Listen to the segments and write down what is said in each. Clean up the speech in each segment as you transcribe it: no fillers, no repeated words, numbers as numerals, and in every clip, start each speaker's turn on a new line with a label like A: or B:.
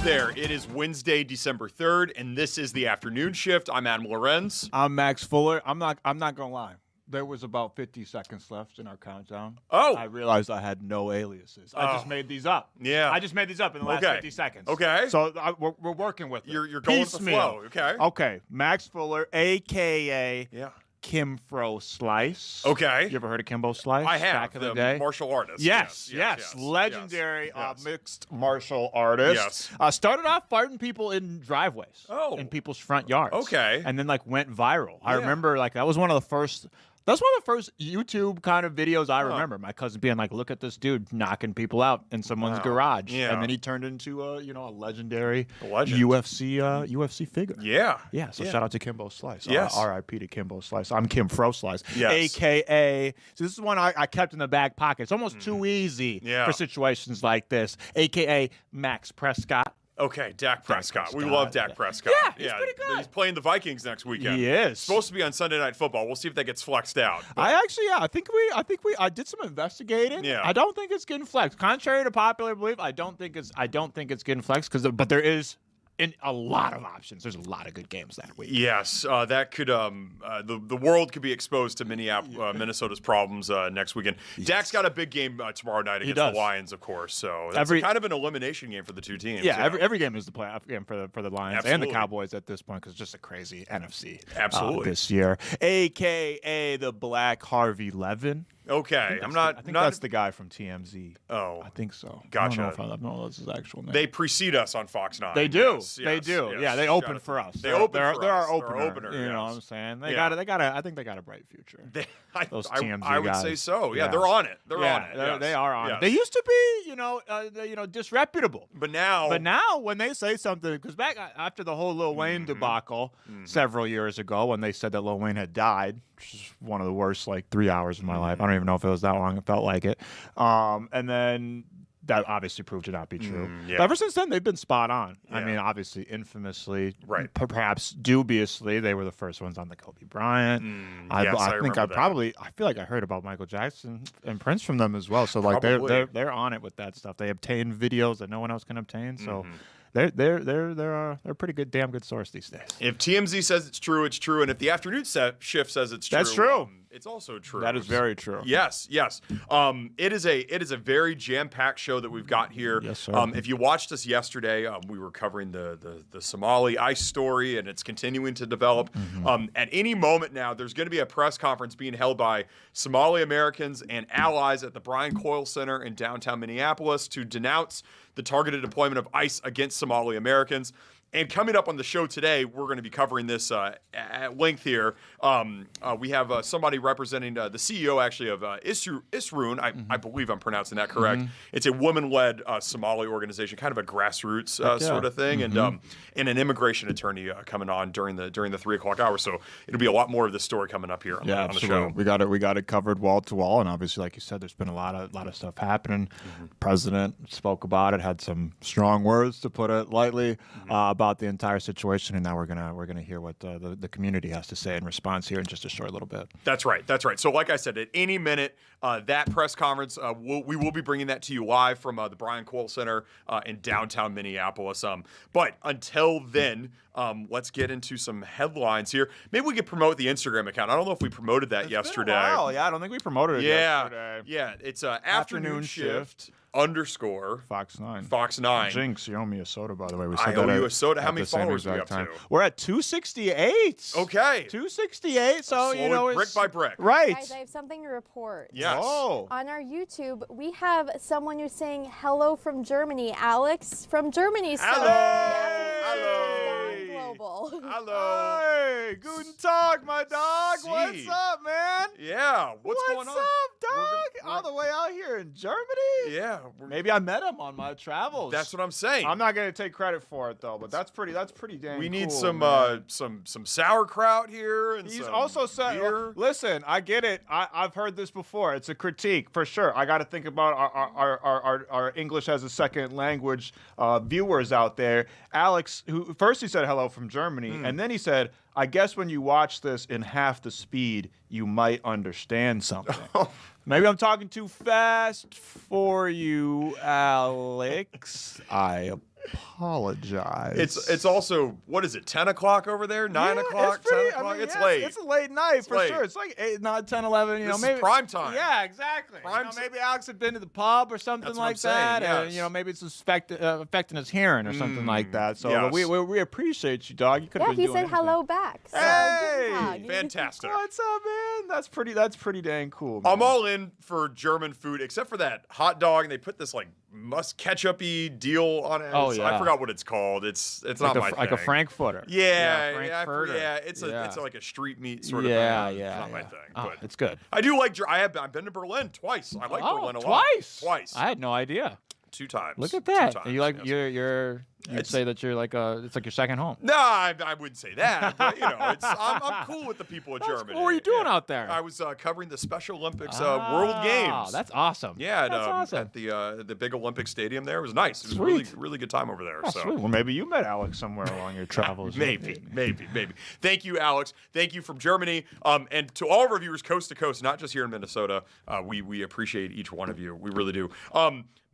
A: there. It is Wednesday, December 3rd, and this is the afternoon shift. I'm Adam Llorens.
B: I'm Max Fuller. I'm not gonna lie. There was about 50 seconds left in our countdown.
A: Oh.
B: I realized I had no aliases. I just made these up.
A: Yeah.
B: I just made these up in the last 50 seconds.
A: Okay.
B: So we're working with it.
A: You're going with the flow. Okay.
B: Okay. Max Fuller, a.k.a.
A: Yeah.
B: Kim Fro Slice.
A: Okay.
B: You ever heard of Kimbo Slice?
A: I have.
B: Back in the day?
A: Martial artist.
B: Yes. Legendary
A: yes.
B: mixed martial artist.
A: Yes.
B: Started off farting people in driveways.
A: Oh.
B: In people's front yards.
A: Okay.
B: And then went viral. I
A: Yeah.
B: remember that was one of the first. That's one of the first YouTube kind of videos I remember. My cousin being like, "Look at this dude knocking people out in someone's garage,"
A: Yeah.
B: and then he turned into a legendary
A: legend.
B: UFC figure.
A: Yeah.
B: Yeah. So shout out to Kimbo Slice.
A: Yes.
B: R.I.P. to Kimbo Slice. I'm Kim Fro Slice.
A: Yes.
B: AKA. So this is one I kept in the back pocket. It's almost too easy for situations like this. AKA Max Prescott.
A: Okay, Dak Prescott. We love Dak Prescott.
B: Yeah, he's pretty good.
A: He's playing the Vikings next weekend.
B: He is.
A: Supposed to be on Sunday Night Football. We'll see if that gets flexed out.
B: I think I did some investigating.
A: Yeah.
B: I don't think it's getting flexed. Contrary to popular belief, I don't think it's getting flexed but there is a lot of options. There's a lot of good games that week.
A: Yes, that could the world could be exposed to Minnesota's problems next weekend. Yes. Dak's got a big game tomorrow night against the Lions, of course. So that's kind of an elimination game for the two teams.
B: Yeah, every game is the playoff game for the Lions and the Cowboys at this point because it's just a crazy NFC this year. AKA the Black Harvey Levin.
A: Okay,
B: I think that's the guy from TMZ.
A: Oh,
B: I think so.
A: Gotcha.
B: I don't know that's his actual name.
A: They precede us on Fox 9.
B: They do.
A: Yes,
B: they do.
A: Yes.
B: Yeah, they open for us.
A: They're our
B: opener. You know what I'm saying? They got I think they got a bright future. Those TMZ
A: I would
B: guys.
A: say so. Yeah, they're on it. They're on it.
B: They are on it. They used to be, disreputable.
A: But now
B: when they say something, because back after the whole Lil Wayne debacle several years ago, when they said that Lil Wayne had died, which is one of the worst 3 hours of my life. I don't even know if it was that long. It felt like it. And then that obviously proved to not be true. But ever since then, they've been spot on. Yeah. I mean, obviously, infamously, perhaps dubiously, they were the first ones on the Kobe Bryant. I feel like I heard about Michael Jackson and Prince from them as well. So they're on it with that stuff. They obtain videos that no one else can obtain. So. They're a pretty good, damn good source these days.
A: If TMZ says it's true, it's true, and if the afternoon shift says it's true,
B: that's true.
A: It's also true.
B: That is very true.
A: Yes. It is a very jam-packed show that we've got here.
B: Yes, sir.
A: If you watched us yesterday, we were covering the Somali ICE story, and it's continuing to develop. At any moment now, there's going to be a press conference being held by Somali Americans and allies at the Brian Coyle Center in downtown Minneapolis to denounce the targeted deployment of ICE against Somali Americans. And coming up on the show today, we're going to be covering this at length here. We have somebody representing the CEO, actually, of Isuroon. I believe I'm pronouncing that correct. It's a woman-led Somali organization, kind of a grassroots sort of thing, and an immigration attorney coming on during the 3 o'clock hour. So it'll be a lot more of this story coming up here on the show.
B: We got it covered wall to wall, and obviously, like you said, there's been a lot of stuff happening. President spoke about it, had some strong words, to put it lightly, about the entire situation, and now we're gonna hear what the community has to say in response here in just a short little bit.
A: That's right. So like I said, at any minute, that press conference, we will be bringing that to you live from the Brian Coyle Center in downtown Minneapolis. But until then, let's get into some headlines here. Maybe we could promote the Instagram account. I don't know if we promoted that yesterday.
B: Yeah, I don't think we promoted it yesterday.
A: Yeah, it's afternoon shift _
B: Fox 9.
A: Jinx,
B: you owe me a soda, by the way.
A: I owe you a soda. How many followers are we up to?
B: We're at 268.
A: Okay.
B: 268. So, it's
A: brick by brick.
B: Right.
C: Guys, I have something to report.
A: Yes.
B: Oh.
C: On our YouTube, we have someone who's saying hello from Germany. Alex from Germany. So global.
A: Hello.
B: Hey, guten Tag, my dog.
A: See.
B: What's up, man?
A: Yeah. What's going on?
B: What's up, dog? All the way out here in Germany?
A: Yeah.
B: Maybe I met him on my travels.
A: That's what I'm saying.
B: I'm not gonna take credit for it though, but that's pretty damn
A: We need
B: cool,
A: some sauerkraut here, and
B: he's
A: some
B: also said,
A: beer.
B: listen, I get it. I've heard this before. It's a critique for sure. I got to think about our English as a second language viewers out there. Alex, who first he said hello from Germany, and then he said, I guess when you watch this in half the speed, you might understand something. Maybe I'm talking too fast for you, Alex. I apologize.
A: It's also, what is it, 10 o'clock over there? 9 o'clock, 10 o'clock? It's late.
B: It's a late night for
A: late.
B: sure. It's like 8, 9, 10, 11. You know,
A: This
B: maybe
A: is prime time.
B: Yeah, exactly. Maybe Alex had been to the pub or something
A: That's
B: like
A: what I'm
B: that.
A: saying,
B: And,
A: yes.
B: maybe it's affecting his hearing or something like that. So
A: yes.
B: we appreciate you, dog. You could have
C: Yeah,
B: been
C: he
B: doing
C: said
B: anything.
C: hello back. So
B: Hey!
C: good job.
A: Fantastic.
B: What's up, man? That's pretty dang cool. Man.
A: I'm all in for German food, except for that hot dog, and they put this like ketchup-y deal on it.
B: Oh, yeah.
A: I forgot what it's called. It's
B: like
A: not my
B: like a
A: thing.
B: Frankfurter.
A: Yeah,
B: Frankfurter.
A: It's like a street meat sort of
B: Yeah,
A: thing.
B: yeah.
A: It's not my thing.
B: Oh,
A: But
B: it's good.
A: I do like. I've been to Berlin twice. I like Berlin a lot. Twice.
B: I had no idea.
A: 2 times.
B: Look at
A: 2
B: that.
A: times,
B: You like
A: yes.
B: you'd say that you're like it's like your second home.
A: No, I wouldn't say that. But I'm cool with the people of Germany.
B: What were you doing out there?
A: I was covering the Special Olympics World Games.
B: That's awesome.
A: Yeah,
B: that's awesome.
A: at the big Olympic stadium there. It was nice. It was
B: Sweet.
A: really good time over there.
B: Oh,
A: so
B: sweet. Well, maybe you met Alex somewhere along your travels.
A: maybe. Thank you, Alex. Thank you from Germany. And to all of our viewers coast to coast, not just here in Minnesota, we appreciate each one of you. We really do.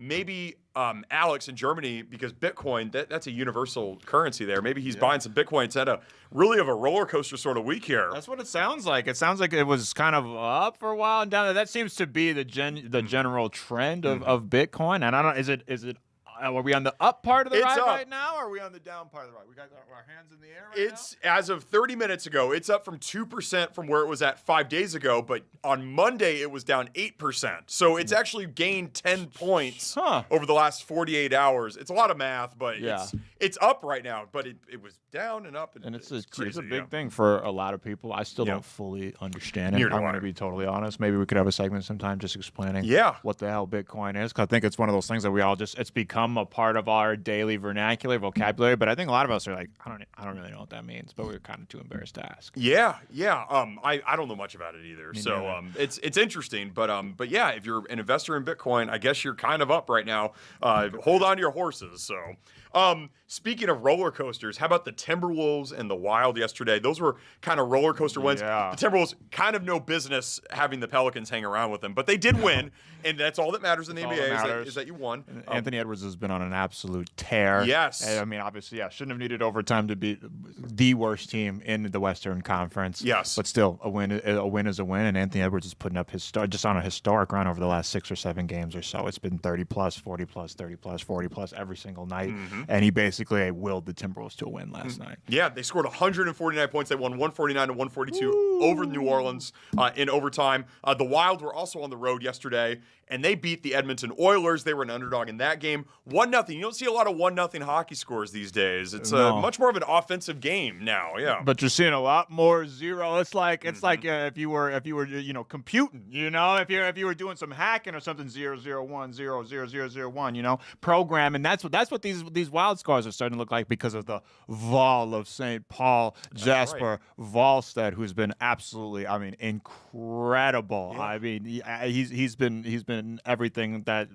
A: Maybe Alex in Germany, because Bitcoin, that's a universal currency there. Maybe he's buying some Bitcoin. It's had really of a roller coaster sort of week here.
B: That's what it sounds like. It sounds like it was kind of up for a while and down. That seems to be the general trend of Bitcoin. And I don't. Is it? Are we on the up part of the ride right now, or are we on the down part of the ride? We got our hands in the air right now?
A: As of 30 minutes ago, it's up from 2% from where it was at 5 days ago, but on Monday it was down 8%. So it's actually gained 10 points over the last 48 hours. It's a lot of math, but it's up right now, but it was down and up.
B: And it's
A: crazy,
B: a big thing for a lot of people. I still don't fully understand it. I'm going to be totally honest. Maybe we could have a segment sometime just explaining what the hell Bitcoin is, because I think it's one of those things that we all it's become a part of our daily vernacular, vocabulary. But I think a lot of us are like, I don't really know what that means, but we're kind of too embarrassed to ask.
A: Yeah. I don't know much about it either. So it's interesting, but yeah, if you're an investor in Bitcoin, I guess you're kind of up right now. Hold on to your horses. So. Speaking of roller coasters, how about the Timberwolves and the Wild yesterday? Those were kind of roller coaster wins.
B: Yeah.
A: The Timberwolves kind of no business having the Pelicans hang around with them, but they did win, and that's all that matters in the NBA is that you won.
B: Anthony Edwards has been on an absolute tear.
A: Yes.
B: And, I mean, obviously, shouldn't have needed overtime to beat the worst team in the Western Conference.
A: Yes.
B: But still, a win is a win, and Anthony Edwards is putting up just on a historic run over the last 6 or 7 games or so. It's been 30 plus, 40 plus, 30 plus, 40 plus every single night, and he basically willed the Timberwolves to a win last night.
A: Yeah, they scored 149 points. They won 149 to 142 over New Orleans in overtime. The Wild were also on the road yesterday, and they beat the Edmonton Oilers. They were an underdog in that game. 1-0. You don't see a lot of 1-0 hockey scores these days. It's much more of an offensive game now. Yeah,
B: but you're seeing a lot more zero. It's like if you were computing. If you were doing some hacking or something, 0-0-1-0-0-0-0-1. Programming. That's what these Wild scores are starting to look like because of the Vol of St. Paul, Jasper Volstead, who's been absolutely, incredible. Yeah. He's been everything that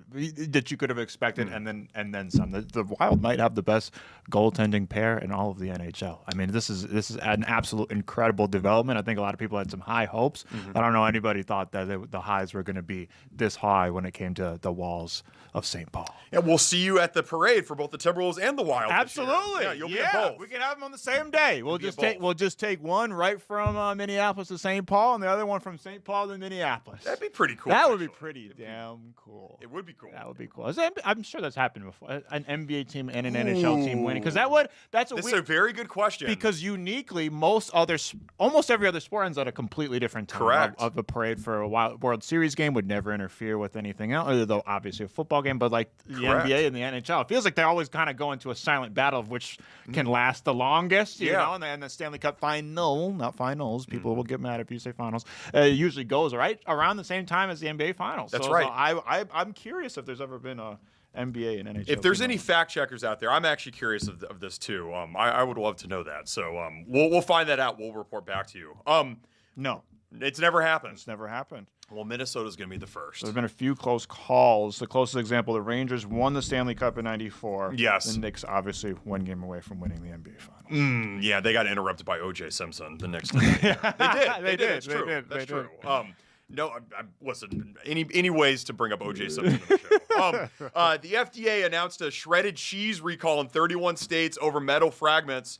B: you could have expected, and then some. The Wild might have the best goaltending pair in all of the NHL. This is an absolute incredible development. I think a lot of people had some high hopes. I don't know anybody thought that the highs were going to be this high when it came to the walls of St. Paul.
A: Yeah, we'll see you at the parade for both the Timberwolves and the Wild.
B: Absolutely.
A: Yeah, you'll be at both.
B: We can have them on the same day. We'll just take one right from Minneapolis to St. Paul, and the other one from St. Paul to Minneapolis.
A: That'd be pretty cool.
B: That would be pretty damn cool.
A: It would be cool.
B: That would be cool. I'm sure that's happened before. An NBA team and an NHL team winning, because that's
A: a very good question.
B: Because uniquely, almost every other sport ends at a completely different time.
A: Correct.
B: Of a parade for a World Series game would never interfere with anything else, though obviously a football game, but like the NBA and the NHL, it feels like they always kind of go into a silent battle of which can last the longest, you know, and the Stanley Cup final, not finals. People will get mad if you say finals. Usually goes right around the same time as the NBA finals.
A: That's right.
B: So I'm curious if there's ever been a NBA and NHL.
A: If there's any fact checkers out there, I'm actually curious of this too. I would love to know that. So we'll find that out. We'll report back to you.
B: No.
A: It's never happened.
B: It's never happened.
A: Well, Minnesota's going to be the first.
B: There's been a few close calls. The closest example, the Rangers won the Stanley Cup in '94.
A: Yes.
B: The Knicks, obviously, one game away from winning the NBA Finals.
A: Yeah, they got interrupted by O.J. Simpson the next day. They did. It's true. That's true. No, listen. Any ways to bring up O.J. Simpson in the show? The FDA announced a shredded cheese recall in 31 states over metal fragments,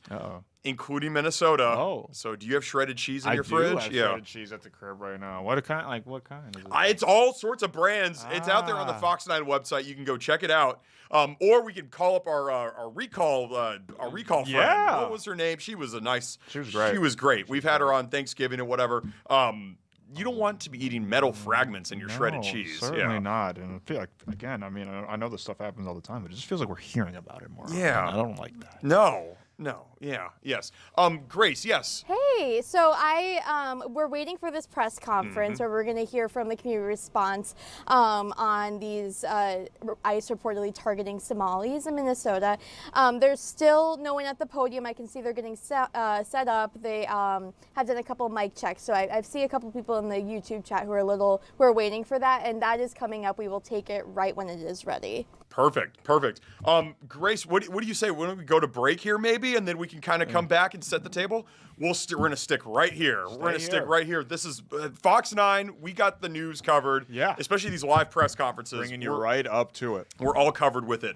A: including Minnesota.
B: Oh,
A: so do you have shredded cheese in your
B: I
A: fridge?
B: do have shredded cheese at the crib right now. What kind? Like what kind? Is it?
A: It's all sorts of brands. It's out there on the Fox 9 website. You can go check it out. Or we can call up our recall friend.
B: Yeah.
A: What was her name? She was great. She was great. We've had her on Thanksgiving and whatever. You don't want to be eating metal fragments in your shredded cheese.
B: Certainly not. And I feel like, again, I mean, I know this stuff happens all the time, but it just feels like we're hearing about it more.
A: Yeah.
B: Often. I don't like that.
A: No. Yeah. Yes. Grace, yes.
C: Hey, so we're waiting for this press conference where we're going to hear from the community response on these ICE reportedly targeting Somalis in Minnesota. There's still no one at the podium. I can see they're getting set up. They have done a couple mic checks, so I've seen a couple people in the YouTube chat who are waiting for that, and that is coming up. We will take it right when it is ready.
A: Perfect. Grace, what do you say? Why don't we go to break here maybe, and then we can kind of come back and set the table? We're going to stick right here. We're going to stick right here. This is Fox 9. We got the news covered.
B: Yeah.
A: Especially these live press conferences.
B: Bringing you right up to it.
A: We're all covered with it.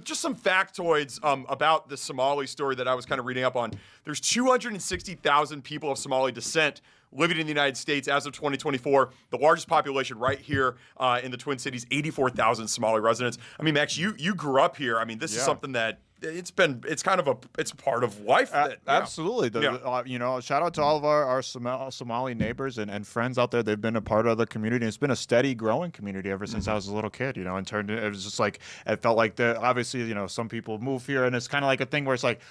A: Just some factoids about the Somali story that I was kind of reading up on. There's 260,000 people of Somali descent living in the United States as of 2024. The largest population right here in the Twin Cities, 84,000 Somali residents. I mean, Max, you grew up here. I mean, this is something that it's part of life.
B: Absolutely. Shout out to all of our Somali neighbors and friends out there. They've been a part of the community. It's been a steady growing community ever since I was a little kid, and it was just like, it felt like obviously, some people move here and it's kind of like a thing where it's like,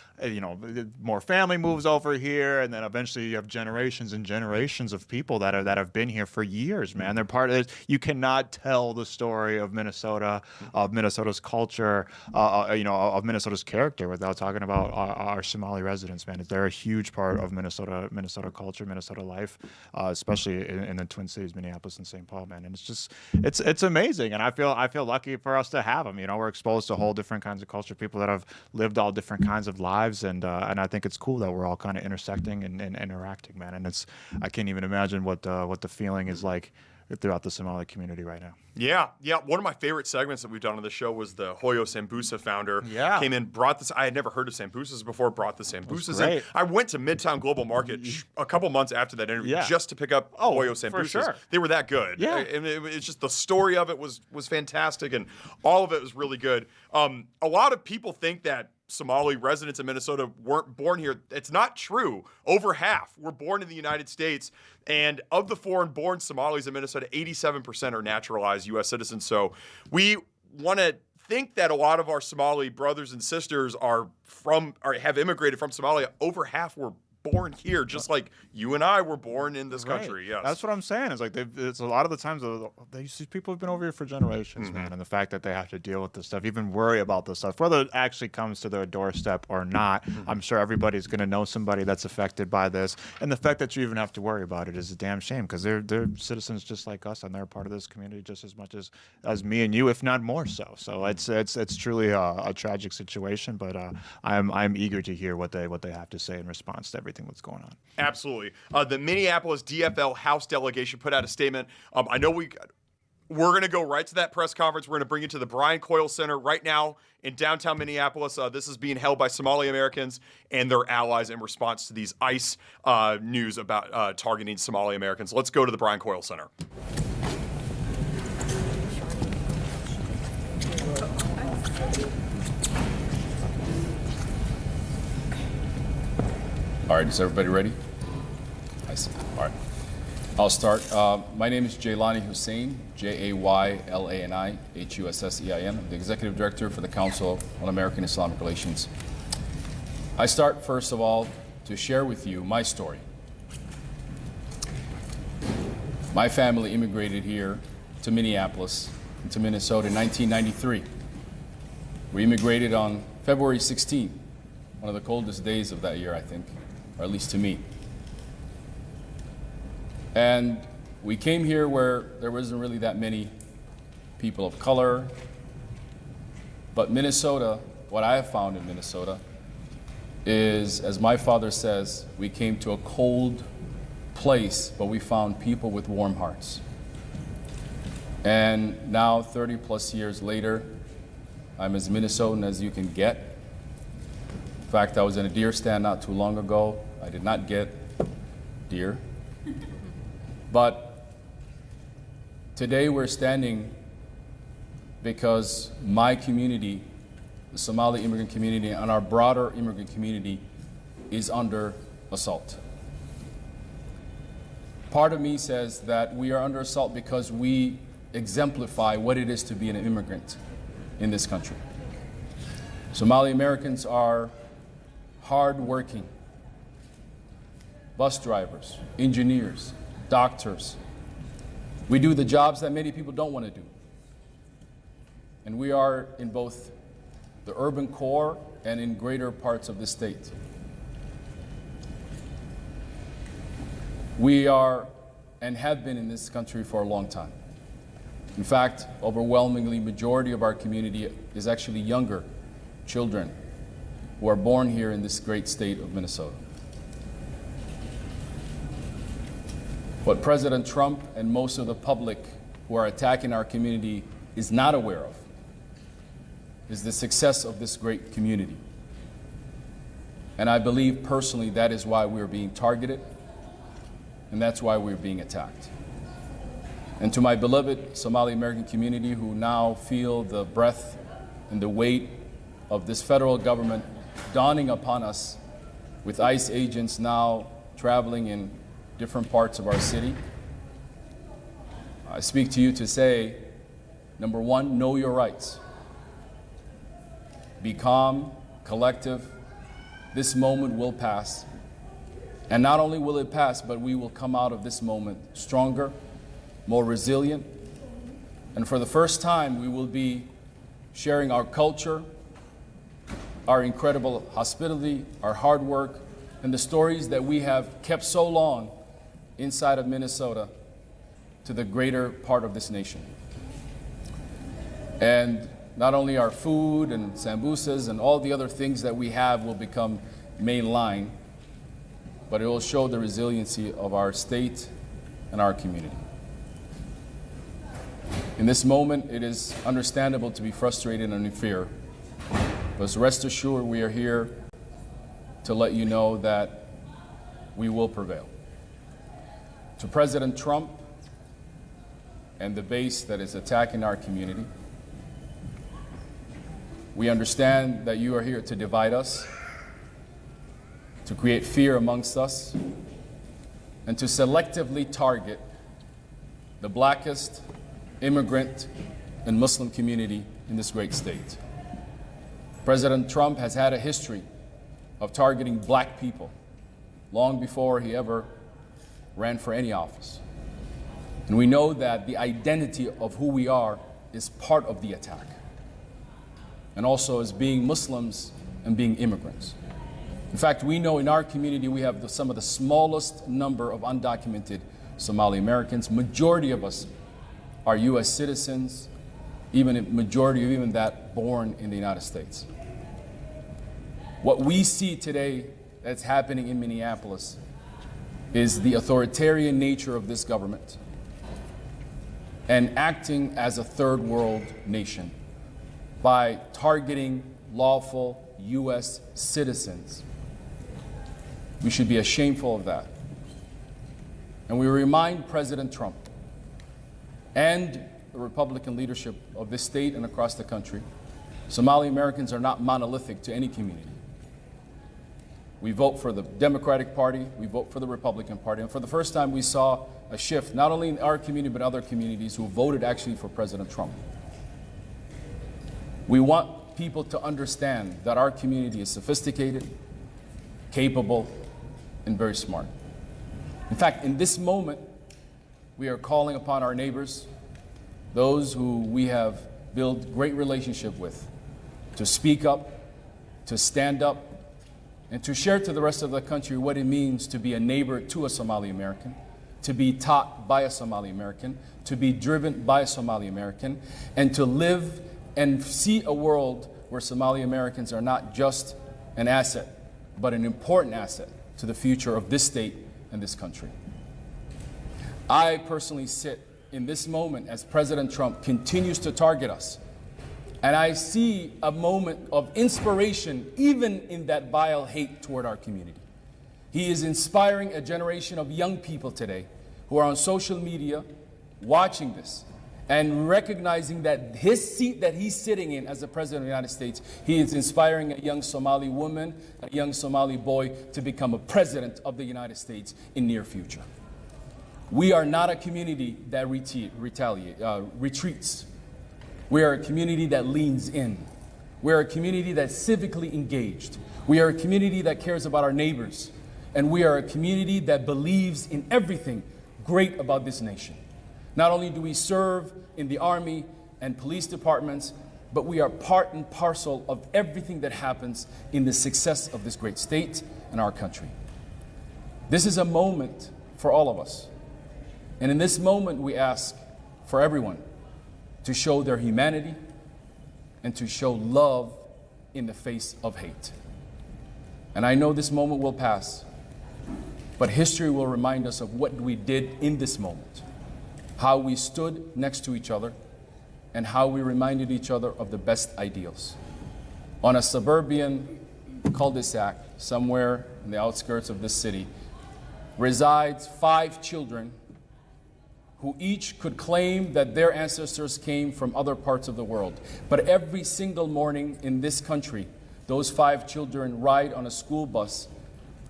B: more family moves over here. And then eventually you have generations and generations of people that have been here for years, man. They're part of it. You cannot tell the story of Minnesota, of Minnesota's culture, of Minnesota's character without talking about our Somali residents, man. They're a huge part of Minnesota culture, Minnesota life, especially in the Twin Cities, Minneapolis and St. Paul, man. And it's just, it's amazing. And I feel lucky for us to have them. We're exposed to whole different kinds of culture, people that have lived all different kinds of lives. And I think it's cool that we're all kind of intersecting and interacting, man. And I can't even imagine what the feeling is like throughout the Somali community right now.
A: Yeah. One of my favorite segments that we've done on the show was the Hoyo Sambusa founder.
B: Yeah.
A: Came in, brought this. I had never heard of Sambusas before, brought the Sambusas in. I went to Midtown Global Market a couple months after that interview just to pick up Hoyo Sambusas.
B: For sure.
A: They were that good.
B: Yeah.
A: And it's just the story of it was fantastic, and all of it was really good. A lot of people think that Somali residents in Minnesota weren't born here. It's not true. Over half were born in the United States. And of the foreign-born Somalis in Minnesota, 87% are naturalized U.S. citizens. So we want to think that a lot of our Somali brothers and sisters have immigrated from Somalia. Over half were born here, just like you and I were born in this country. Yes,
B: that's what I'm saying. It's like it's a lot of the times these people have been over here for generations, man. And the fact that they have to deal with this stuff, even worry about this stuff, whether it actually comes to their doorstep or not, I'm sure everybody's going to know somebody that's affected by this. And the fact that you even have to worry about it is a damn shame, because they're citizens just like us, and they're part of this community just as much as me and you, if not more so. So it's truly a tragic situation, but I'm eager to hear what they have to say in response to everything that's going on.
A: Absolutely. The Minneapolis DFL House delegation put out a statement. I know we're going to go right to that press conference. We're going to bring you to the Brian Coyle Center right now in downtown Minneapolis. This is being held by Somali Americans and their allies in response to these ICE news about targeting Somali Americans. Let's go to the Brian Coyle Center.
D: All right, is everybody ready? I see. All right. I'll start. My name is Jaylani Hussein, Jaylani Hussein. I'm the Executive Director for the Council on American Islamic Relations. I start, first of all, to share with you my story. My family immigrated here to Minneapolis, to Minnesota in 1993. We immigrated on February 16, one of the coldest days of that year, I think, or at least to me. And we came here where there wasn't really that many people of color. But Minnesota, what I have found in Minnesota is, as my father says, we came to a cold place, but we found people with warm hearts. And now, 30 plus years later, I'm as Minnesotan as you can get. In fact, I was in a deer stand not too long ago. I did not get deer. But today we're standing because my community, the Somali immigrant community, and our broader immigrant community is under assault. Part of me says that we are under assault because we exemplify what it is to be an immigrant in this country. Somali Americans are hardworking bus drivers, engineers, doctors. We do the jobs that many people don't want to do. And we are in both the urban core and in greater parts of the state. We are and have been in this country for a long time. In fact, overwhelmingly majority of our community is actually younger children who are born here in this great state of Minnesota. What President Trump and most of the public who are attacking our community is not aware of is the success of this great community. And I believe personally that is why we are being targeted, and that's why we're being attacked. And to my beloved Somali American community who now feel the breath and the weight of this federal government dawning upon us with ICE agents now traveling in different parts of our city, I speak to you to say, number one, know your rights. Be calm, collective. This moment will pass. And not only will it pass, but we will come out of this moment stronger, more resilient. And for the first time, we will be sharing our culture, our incredible hospitality, our hard work, and the stories that we have kept so long inside of Minnesota to the greater part of this nation. And not only our food and sambusas and all the other things that we have will become mainline, but it will show the resiliency of our state and our community. In this moment, it is understandable to be frustrated and in fear, but rest assured we are here to let you know that we will prevail. To President Trump and the base that is attacking our community, we understand that you are here to divide us, to create fear amongst us, and to selectively target the blackest immigrant and Muslim community in this great state. President Trump has had a history of targeting black people long before he ever ran for any office. And we know that the identity of who we are is part of the attack, and also as being Muslims and being immigrants. In fact, we know in our community we have some of the smallest number of undocumented Somali Americans. Majority of us are U.S. citizens, even a majority of even that born in the United States. What we see today that's happening in Minneapolis is the authoritarian nature of this government and acting as a third world nation by targeting lawful U.S. citizens. We should be shameful of that. And we remind President Trump and the Republican leadership of this state and across the country, Somali Americans are not monolithic to any community. We vote for the Democratic Party, we vote for the Republican Party, and for the first time we saw a shift, not only in our community, but other communities who voted actually for President Trump. We want people to understand that our community is sophisticated, capable, and very smart. In fact, in this moment, we are calling upon our neighbors, those who we have built great relationship with, to speak up, to stand up, and to share to the rest of the country what it means to be a neighbor to a Somali American, to be taught by a Somali American, to be driven by a Somali American, and to live and see a world where Somali Americans are not just an asset, but an important asset to the future of this state and this country. I personally sit in this moment as President Trump continues to target us. And I see a moment of inspiration even in that vile hate toward our community. He is inspiring a generation of young people today who are on social media watching this and recognizing that his seat that he's sitting in as the President of the United States, he is inspiring a young Somali woman, a young Somali boy to become a president of the United States in near future. We are not a community that retreats. We are a community that leans in. We are a community that's civically engaged. We are a community that cares about our neighbors. And we are a community that believes in everything great about this nation. Not only do we serve in the Army and police departments, but we are part and parcel of everything that happens in the success of this great state and our country. This is a moment for all of us. And in this moment, we ask for everyone to show their humanity and to show love in the face of hate. And I know this moment will pass, but history will remind us of what we did in this moment, how we stood next to each other, and how we reminded each other of the best ideals. On a suburban cul-de-sac somewhere in the outskirts of this city resides 5 children who each could claim that their ancestors came from other parts of the world. But every single morning in this country, those 5 children ride on a school bus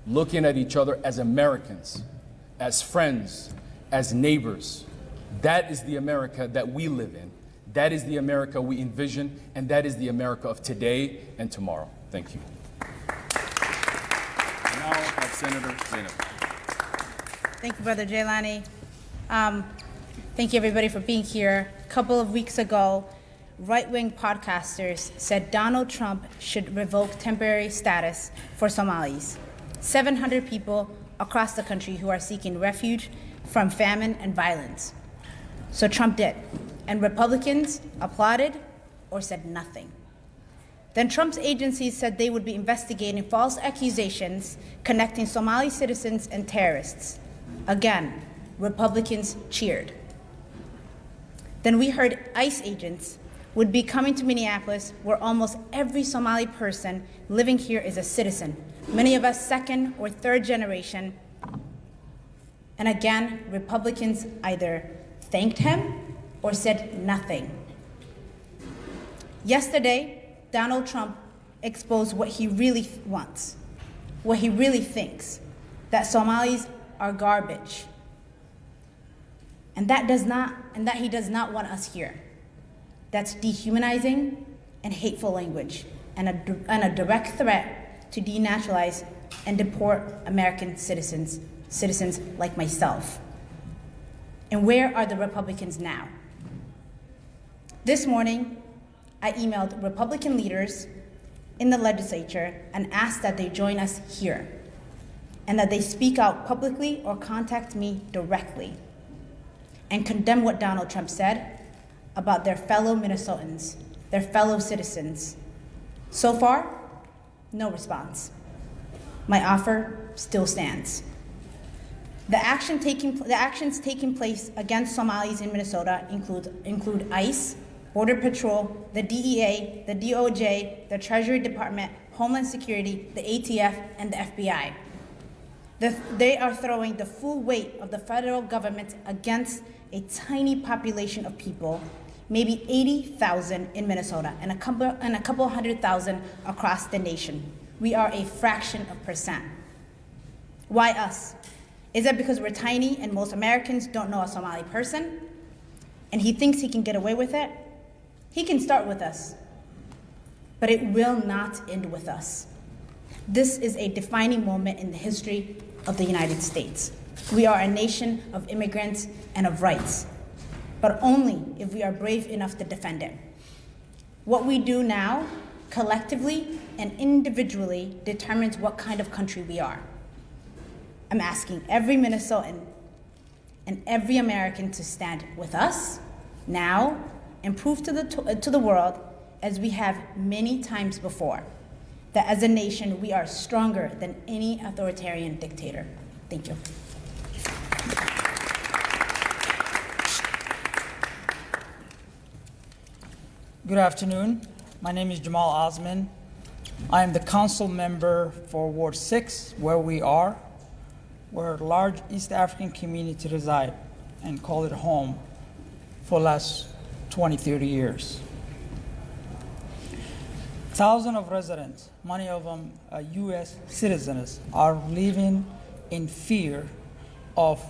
D: looking at each other as Americans, as friends, as neighbors. That is the America that we live in. That is the America we envision, and that is the America of today and tomorrow. Thank you. Now, I have Senator Zainab.
E: Thank you, Brother Jaylani. Thank you, everybody, for being here. A couple of weeks ago, right-wing podcasters said Donald Trump should revoke temporary status for Somalis, 700 people across the country who are seeking refuge from famine and violence. So Trump did, and Republicans applauded or said nothing. Then Trump's agencies said they would be investigating false accusations connecting Somali citizens and terrorists. Again, Republicans cheered. Then we heard ICE agents would be coming to Minneapolis, where almost every Somali person living here is a citizen, many of us 2nd or 3rd generation. And again, Republicans either thanked him or said nothing. Yesterday, Donald Trump exposed what he really wants, what he really thinks, that Somalis are garbage. And that he does not want us here. That's dehumanizing and hateful language, and a direct threat to denaturalize and deport American citizens like myself. And where are the Republicans now? This morning, I emailed Republican leaders in the legislature and asked that they join us here, and that they speak out publicly or contact me directly and condemn what Donald Trump said about their fellow Minnesotans, their fellow citizens. So far, no response. My offer still stands. The actions taking place against Somalis in Minnesota include ICE, Border Patrol, the DEA, the DOJ, the Treasury Department, Homeland Security, the ATF, and the FBI. They are throwing the full weight of the federal government against a tiny population of people, maybe 80,000 in Minnesota and a couple 100,000 across the nation. We are a fraction of percent. Why us? Is that because we're tiny and most Americans don't know a Somali person and he thinks he can get away with it? He can start with us, but it will not end with us. This is a defining moment in the history of the United States. We are a nation of immigrants and of rights, but only if we are brave enough to defend it. What we do now, collectively and individually, determines what kind of country we are. I'm asking every Minnesotan and every American to stand with us now and prove to the world, as we have many times before, that as a nation we are stronger than any authoritarian dictator. Thank you.
F: Good afternoon. My name is Jamal Osman. I am the council member for Ward 6, where we are, where a large East African community reside and call it home for the last 20, 30 years. Thousands of residents, many of them U.S. citizens, are living in fear of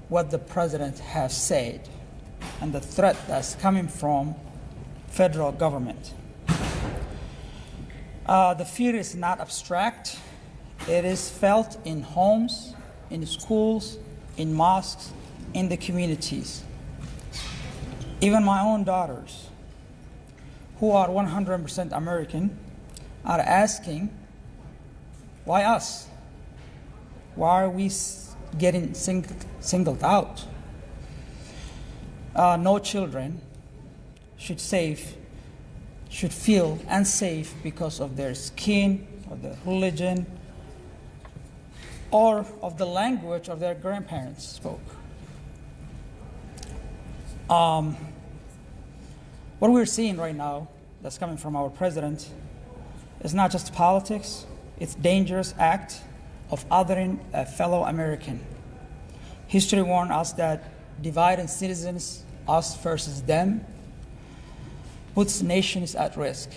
F: what the president has said and the threat that's coming from federal government. The fear is not abstract. It is felt in homes, in schools, in mosques, in the communities. Even my own daughters, who are 100% American, are asking, why us? Why are we getting singled out? No children should feel unsafe because of their skin, or their religion, or of the language of their grandparents spoke. What we're seeing right now that's coming from our president is not just politics, it's a dangerous act of othering a fellow American. History warned us that dividing citizens, us versus them, puts nations at risk.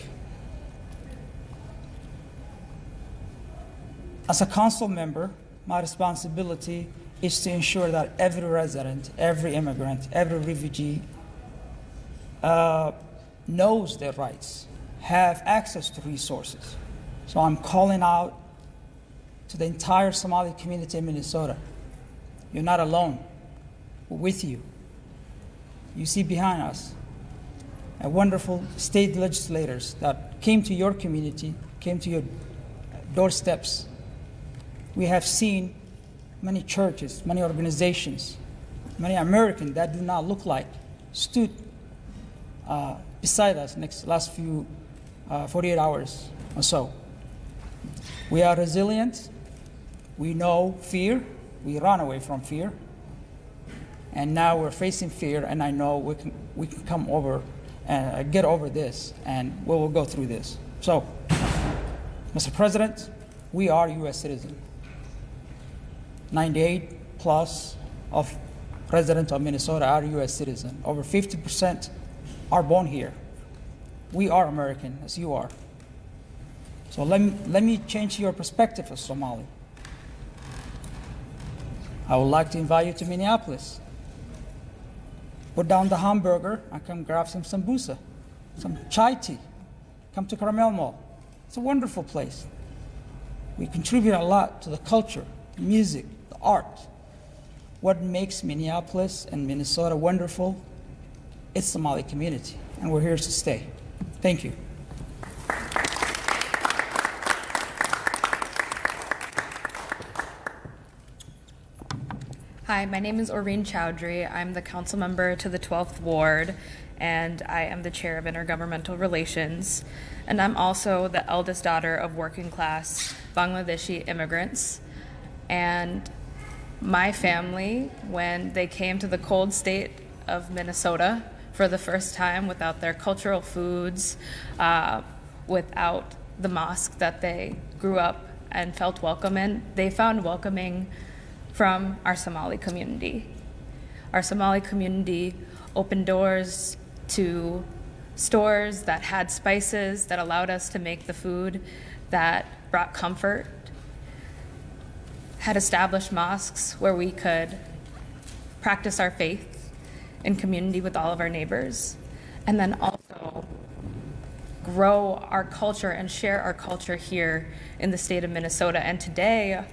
F: As a council member, my responsibility is to ensure that every resident, every immigrant, every refugee knows their rights, have access to resources. So I'm calling out to the entire Somali community in Minnesota. You're not alone. We're with you. You see behind us wonderful state legislators that came to your community, came to your doorsteps. We have seen many churches, many organizations, many Americans that do not look like stood beside us last few 48 hours or so. We are resilient. We know fear. We run away from fear. And now we're facing fear, and I know we can come over and get over this, and we will go through this. So, Mr. President, we are U.S. citizens. 98 plus of residents of Minnesota are U.S. citizens. Over 50% are born here. We are American, as you are. So let me change your perspective of Somali. I would like to invite you to Minneapolis. Put down the hamburger and come grab some sambusa, some chai tea. Come to Carmel Mall. It's a wonderful place. We contribute a lot to the culture, music, the art. What makes Minneapolis and Minnesota wonderful? It's the Somali community, and we're here to stay. Thank you.
G: Hi, my name is Oreen Chowdhury. I'm the council member to the 12th Ward, and I am the chair of intergovernmental relations. And I'm also the eldest daughter of working class Bangladeshi immigrants. And my family, when they came to the cold state of Minnesota for the first time without their cultural foods, without the mosque that they grew up and felt welcome in, they found welcoming from our Somali community. Our Somali community opened doors to stores that had spices that allowed us to make the food that brought comfort, had established mosques where we could practice our faith in community with all of our neighbors, and then also grow our culture and share our culture here in the state of Minnesota. And today,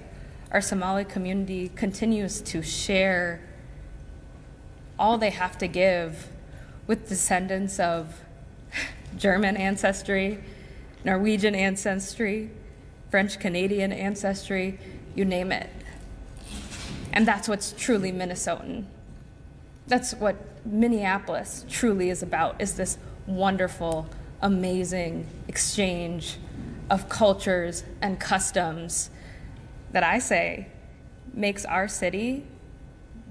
G: our Somali community continues to share all they have to give with descendants of German ancestry, Norwegian ancestry, French-Canadian ancestry, you name it. And that's what's truly Minnesotan. That's what Minneapolis truly is about, is this wonderful, amazing exchange of cultures and customs that I say makes our city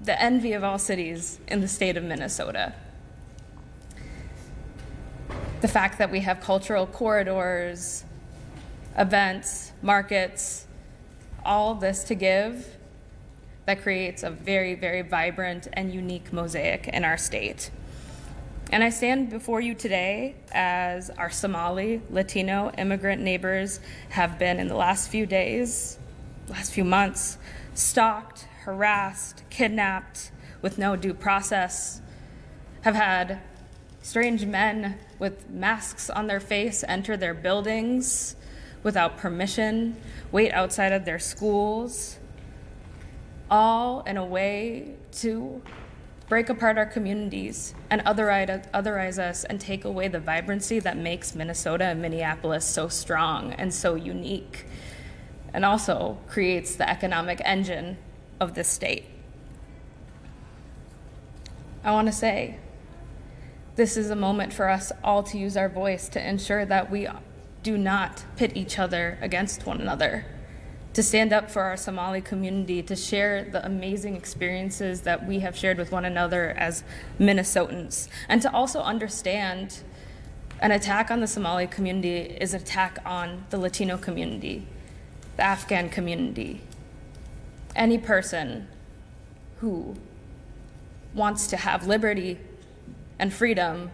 G: the envy of all cities in the state of Minnesota. The fact that we have cultural corridors, events, markets, all this to give, that creates a very, very vibrant and unique mosaic in our state. And I stand before you today as our Somali, Latino immigrant neighbors have been in the last few days, last few months, stalked, harassed, kidnapped with no due process, have had strange men with masks on their face enter their buildings without permission, wait outside of their schools, all in a way to break apart our communities and otherize us and take away the vibrancy that makes Minnesota and Minneapolis so strong and so unique, and also creates the economic engine of this state. I want to say, this is a moment for us all to use our voice to ensure that we do not pit each other against one another, to stand up for our Somali community, to share the amazing experiences that we have shared with one another as Minnesotans, and to also understand an attack on the Somali community is an attack on the Latino community, the Afghan community. Any person who wants to have liberty and freedom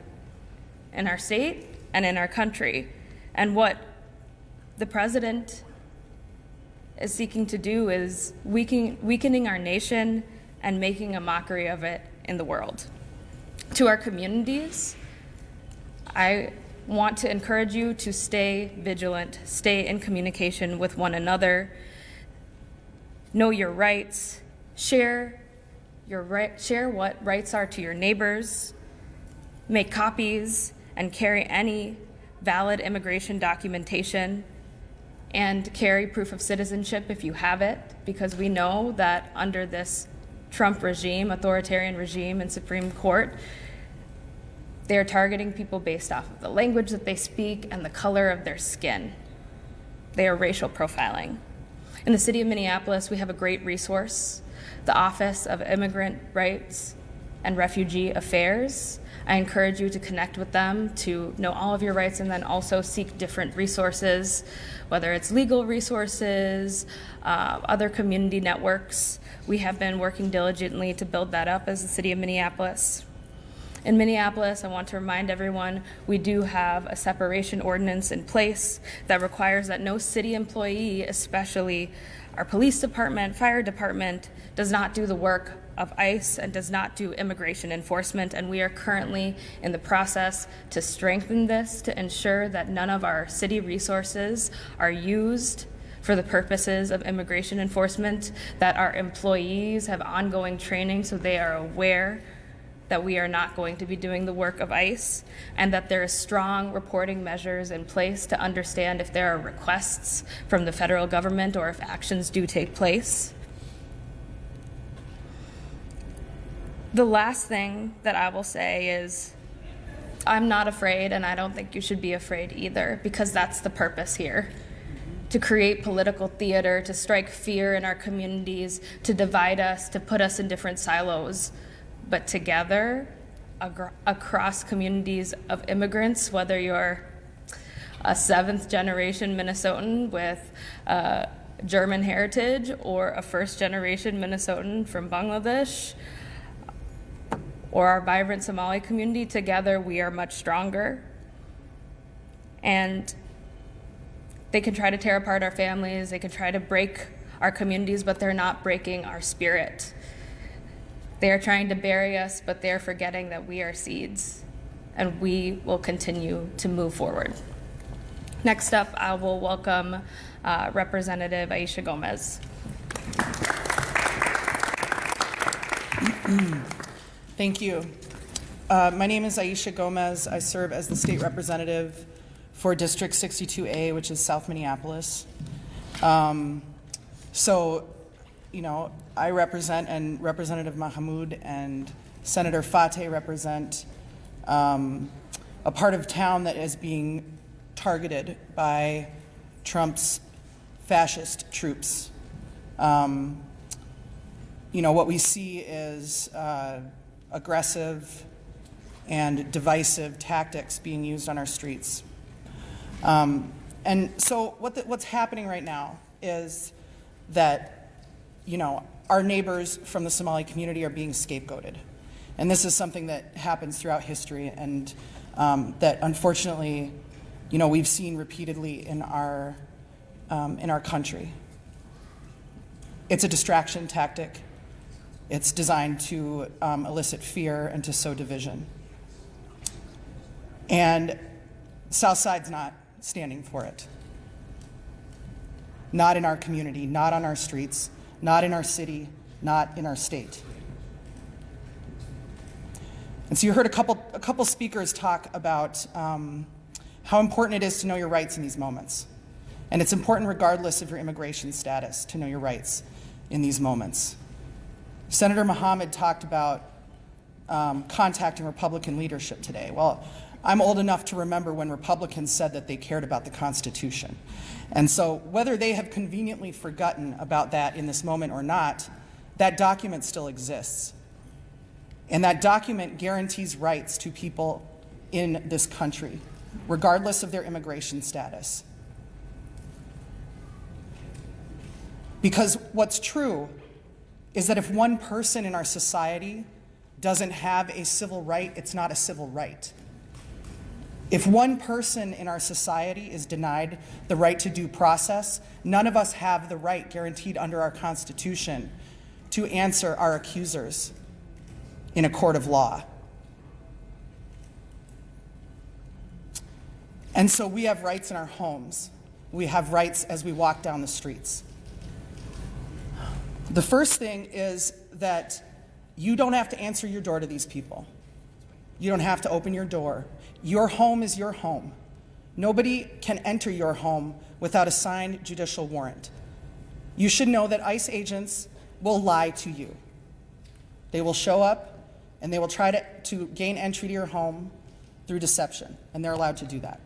G: in our state and in our country. And what the president is seeking to do is weakening our nation and making a mockery of it in the world. To our communities, I want to encourage you to stay vigilant, stay in communication with one another, know your rights, share what rights are to your neighbors, make copies and carry any valid immigration documentation, and carry proof of citizenship if you have it, because we know that under this Trump regime, authoritarian regime and Supreme Court, they are targeting people based off of the language that they speak and the color of their skin. They are racial profiling. In the city of Minneapolis, we have a great resource, the Office of Immigrant Rights and Refugee Affairs. I encourage you to connect with them to know all of your rights and then also seek different resources, whether it's legal resources, other community networks. We have been working diligently to build that up as the city of Minneapolis. In Minneapolis, I want to remind everyone, we do have a separation ordinance in place that requires that no city employee, especially our police department, fire department, does not do the work of ICE and does not do immigration enforcement, and we are currently in the process to strengthen this to ensure that none of our city resources are used for the purposes of immigration enforcement, that our employees have ongoing training so they are aware that we are not going to be doing the work of ICE, and that there is strong reporting measures in place to understand if there are requests from the federal government or if actions do take place. The last thing that I will say is I'm not afraid, and I don't think you should be afraid either, because that's the purpose here. To create political theater, to strike fear in our communities, to divide us, to put us in different silos. But together, across communities of immigrants, whether you're a 7th generation Minnesotan with German heritage or a 1st generation Minnesotan from Bangladesh, or our vibrant Somali community, together we are much stronger. And they can try to tear apart our families, they can try to break our communities, but they're not breaking our spirit. They are trying to bury us, but they're forgetting that we are seeds, and we will continue to move forward. Next up, I will welcome Representative Aisha Gomez.
H: Thank you. My name is Aisha Gomez. I serve as the state representative for District 62A, which is South Minneapolis. I represent, and Representative Mahmoud and Senator Fateh represent a part of town that is being targeted by Trump's fascist troops. What we see is aggressive and divisive tactics being used on our streets. And so what's happening right now is that, our neighbors from the Somali community are being scapegoated. And this is something that happens throughout history, and that unfortunately, we've seen repeatedly in our country. It's a distraction tactic. It's designed to elicit fear and to sow division. And Southside's not standing for it. Not in our community, not on our streets, not in our city, not in our state. And so you heard a couple speakers talk about how important it is to know your rights in these moments. And it's important regardless of your immigration status to know your rights in these moments. Senator Mohammed talked about contacting Republican leadership today. Well, I'm old enough to remember when Republicans said that they cared about the Constitution. And so whether they have conveniently forgotten about that in this moment or not, that document still exists. And that document guarantees rights to people in this country, regardless of their immigration status. Because what's true is that if one person in our society doesn't have a civil right, it's not a civil right. If one person in our society is denied the right to due process, none of us have the right guaranteed under our Constitution to answer our accusers in a court of law. And so we have rights in our homes. We have rights as we walk down the streets. The first thing is that you don't have to answer your door to these people. You don't have to open your door. Your home is your home. Nobody can enter your home without a signed judicial warrant. You should know that ICE agents will lie to you. They will show up and they will try to gain entry to your home through deception, and they're allowed to do that.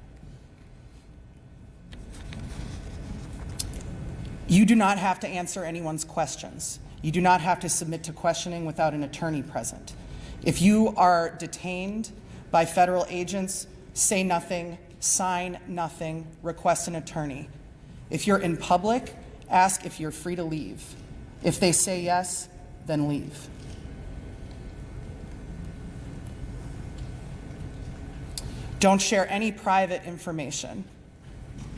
H: You do not have to answer anyone's questions. You do not have to submit to questioning without an attorney present. If you are detained by federal agents, say nothing, sign nothing, request an attorney. If you're in public, ask if you're free to leave. If they say yes, then leave. Don't share any private information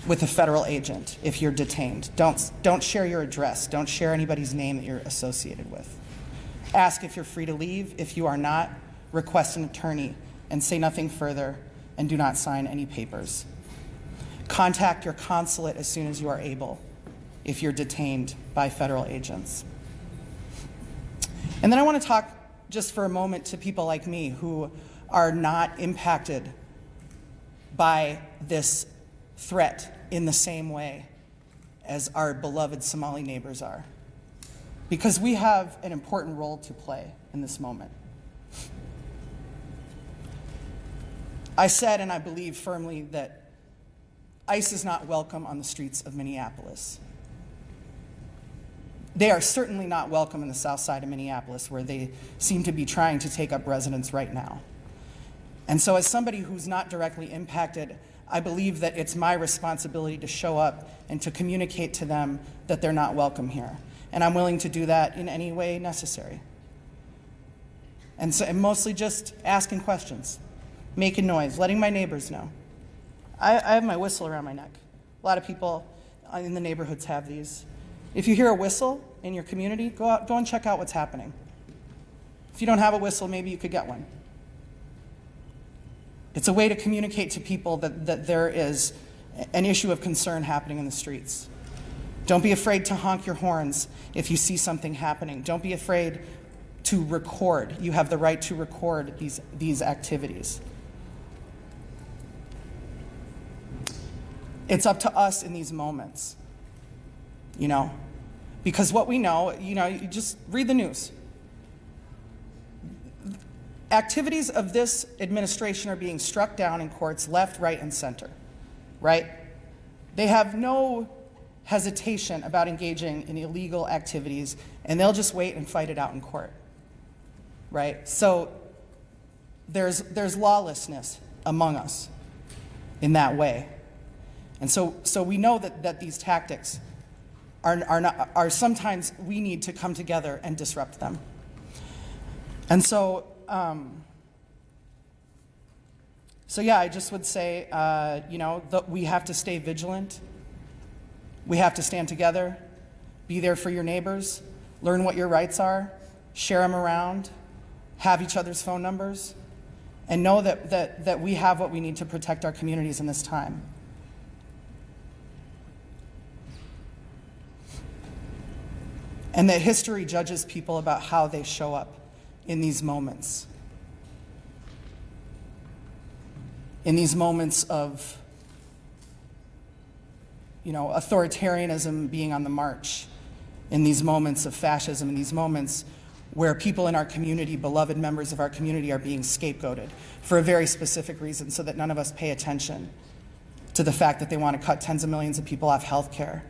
H: with a federal agent if you're detained. Don't share your address. Don't share anybody's name that you're associated with. Ask if you're free to leave. If you are not, request an attorney and say nothing further, and do not sign any papers. Contact your consulate as soon as you are able if you're detained by federal agents. And then I want to talk just for a moment to people like me who are not impacted by this threat in the same way as our beloved Somali neighbors are, because we have an important role to play in this moment. I said, and I believe firmly, that ICE is not welcome on the streets of Minneapolis. They are certainly not welcome in the south side of Minneapolis, where they seem to be trying to take up residence right now. And so as somebody who's not directly impacted, I believe that it's my responsibility to show up and to communicate to them that they're not welcome here. And I'm willing to do that in any way necessary. And mostly just asking questions, making noise, letting my neighbors know. I have my whistle around my neck. A lot of people in the neighborhoods have these. If you hear a whistle in your community, go and check out what's happening. If you don't have a whistle, maybe you could get one. It's a way to communicate to people that there is an issue of concern happening in the streets. Don't be afraid to honk your horns if you see something happening. Don't be afraid to record. You have the right to record these activities. It's up to us in these moments, because what we know, you just read the news. Activities of this administration are being struck down in courts left, right, and center, right? They have no hesitation about engaging in illegal activities, and they'll just wait and fight it out in court, right? So there's lawlessness among us in that way. And so we know that these tactics are sometimes we need to come together and disrupt them. And so yeah, I just would say, we have to stay vigilant. We have to stand together, be there for your neighbors, learn what your rights are, share them around, have each other's phone numbers, and know that we have what we need to protect our communities in this time. And that history judges people about how they show up in these moments. In these moments of, authoritarianism being on the march, in these moments of fascism, in these moments where people in our community, beloved members of our community, are being scapegoated for a very specific reason, so that none of us pay attention to the fact that they want to cut tens of millions of people off health care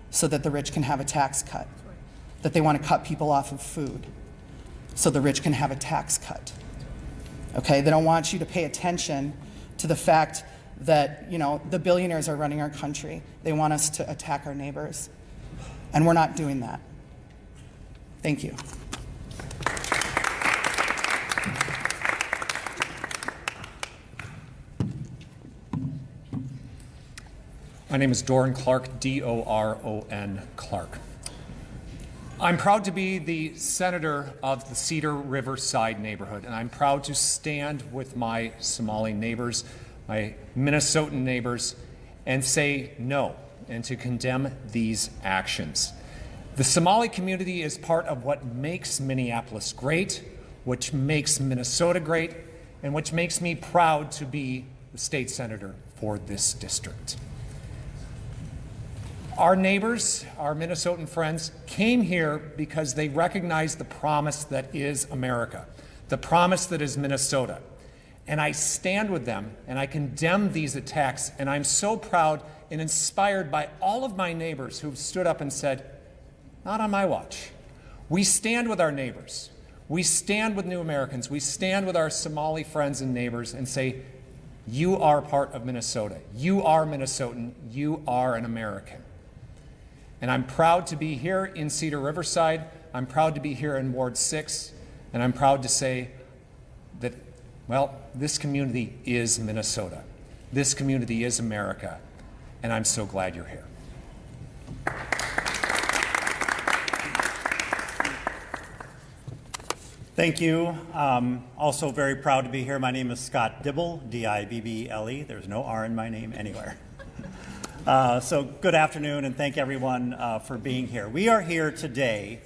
H: so that the rich can have a tax cut, that they want to cut people off of food so the rich can have a tax cut. Okay, they don't want you to pay attention to the fact that, the billionaires are running our country. They want us to attack our neighbors, and we're not doing that. Thank you.
I: My name is Doran Clark, D-O-R-O-N Clark. I'm proud to be the senator of the Cedar Riverside neighborhood, and I'm proud to stand with my Somali neighbors, my Minnesotan neighbors, and say no, and to condemn these actions. The Somali community is part of what makes Minneapolis great, which makes Minnesota great, and which makes me proud to be the state senator for this district. Our neighbors, our Minnesotan friends, came here because they recognized the promise that is America, the promise that is Minnesota. And I stand with them, and I condemn these attacks, and I'm so proud and inspired by all of my neighbors who've stood up and said, not on my watch. We stand with our neighbors. We stand with New Americans. We stand with our Somali friends and neighbors and say, you are part of Minnesota. You are Minnesotan. You are an American. And I'm proud to be here in Cedar Riverside. I'm proud to be here in Ward 6. And I'm proud to say that, well, this community is Minnesota. This community is America. And I'm so glad you're here.
J: Thank you. Also very proud to be here. My name is Scott Dibble, D-I-B-B-L-E. There's no R in my name anywhere. So good afternoon, and thank everyone for being here. We are here today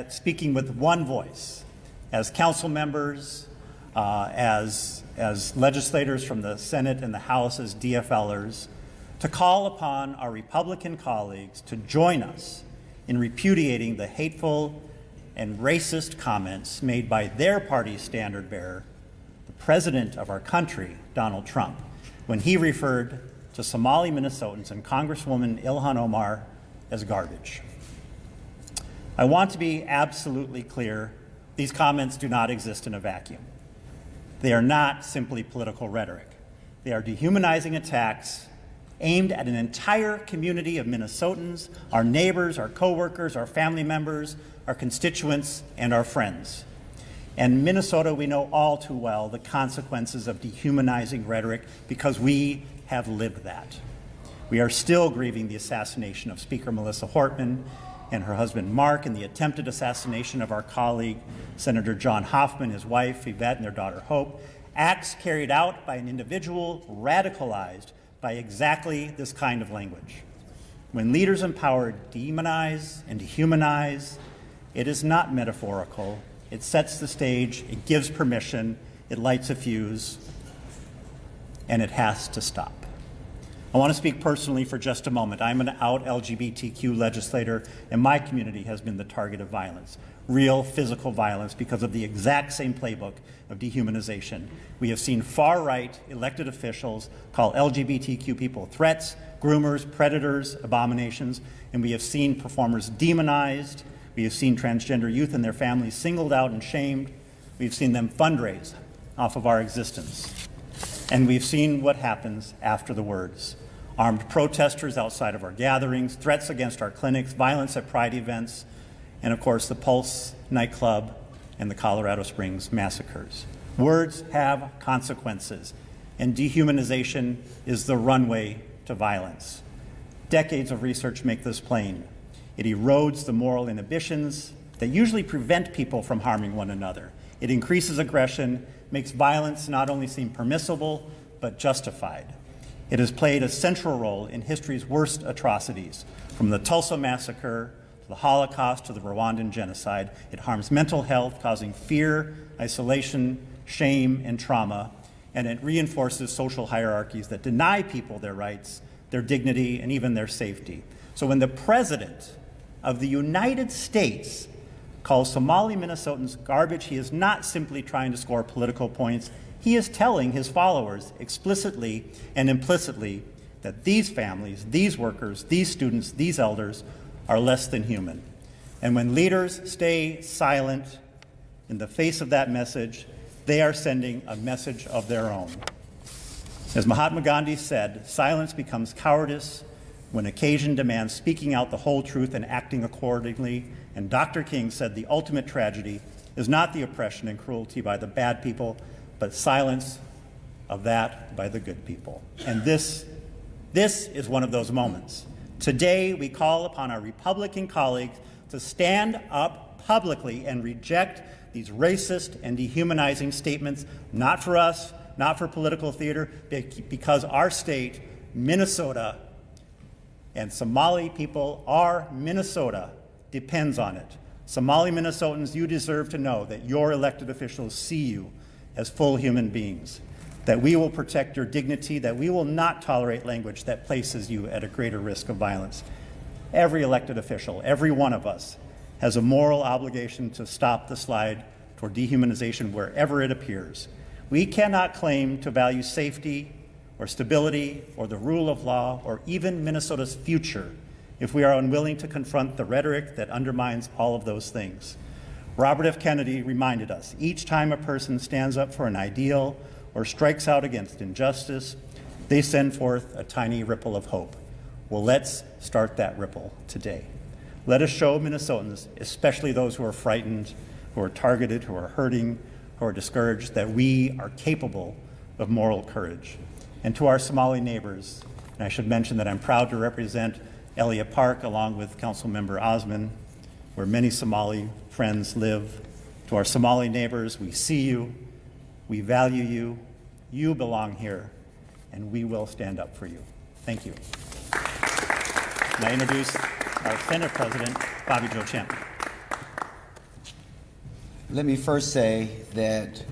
J: speaking with one voice, as council members, as legislators from the Senate and the House, as DFLers, to call upon our Republican colleagues to join us in repudiating the hateful and racist comments made by their party's standard bearer, the president of our country, Donald Trump, when he referred to Somali Minnesotans and Congresswoman Ilhan Omar as garbage. I want to be absolutely clear, these comments do not exist in a vacuum. They are not simply political rhetoric. They are dehumanizing attacks aimed at an entire community of Minnesotans, our neighbors, our coworkers, our family members, our constituents, and our friends. And in Minnesota, we know all too well the consequences of dehumanizing rhetoric because we have lived that. We are still grieving the assassination of Speaker Melissa Hortman and her husband Mark, and the attempted assassination of our colleague, Senator John Hoffman, his wife Yvette, and their daughter Hope, acts carried out by an individual radicalized by exactly this kind of language. When leaders in power demonize and dehumanize, it is not metaphorical. It sets the stage, it gives permission, it lights a fuse, and it has to stop. I want to speak personally for just a moment. I'm an out LGBTQ legislator, and my community has been the target of violence, real physical violence, because of the exact same playbook of dehumanization. We have seen far-right elected officials call LGBTQ people threats, groomers, predators, abominations, and we have seen performers demonized. We have seen transgender youth and their families singled out and shamed. We've seen them fundraise off of our existence. And we've seen what happens after the words. Armed protesters outside of our gatherings, threats against our clinics, violence at Pride events, and of course the Pulse nightclub and the Colorado Springs massacres. Words have consequences, and dehumanization is the runway to violence. Decades of research make this plain. It erodes the moral inhibitions that usually prevent people from harming one another. It increases aggression, makes violence not only seem permissible, but justified. It has played a central role in history's worst atrocities, from the Tulsa massacre to the Holocaust to the Rwandan genocide. It harms mental health, causing fear, isolation, shame, and trauma, and it reinforces social hierarchies that deny people their rights, their dignity, and even their safety. So when the President of the United States calls Somali Minnesotans garbage, he is not simply trying to score political points. He is telling his followers explicitly and implicitly that these families, these workers, these students, these elders are less than human. And when leaders stay silent in the face of that message, they are sending a message of their own. As Mahatma Gandhi said, silence becomes cowardice when occasion demands speaking out the whole truth and acting accordingly. And Dr. King said the ultimate tragedy is not the oppression and cruelty by the bad people, but silence of that by the good people. And this is one of those moments. Today, we call upon our Republican colleagues to stand up publicly and reject these racist and dehumanizing statements, not for us, not for political theater, because our state, Minnesota, and Somali people, our Minnesota, depends on it. Somali Minnesotans, you deserve to know that your elected officials see you as full human beings, that we will protect your dignity, that we will not tolerate language that places you at a greater risk of violence. Every elected official, every one of us, has a moral obligation to stop the slide toward dehumanization wherever it appears. We cannot claim to value safety or stability or the rule of law or even Minnesota's future if we are unwilling to confront the rhetoric that undermines all of those things. Robert F. Kennedy reminded us, each time a person stands up for an ideal or strikes out against injustice, they send forth a tiny ripple of hope. Well, let's start that ripple today. Let us show Minnesotans, especially those who are frightened, who are targeted, who are hurting, who are discouraged, that we are capable of moral courage. And to our Somali neighbors, and I should mention that I'm proud to represent Elia Park along with Councilmember Osman, where many Somali friends live. To our Somali neighbors, we see you, we value you, you belong here, and we will stand up for you. Thank you. And I introduce our Senate President, Bobby Joe Champion.
K: Let me first say that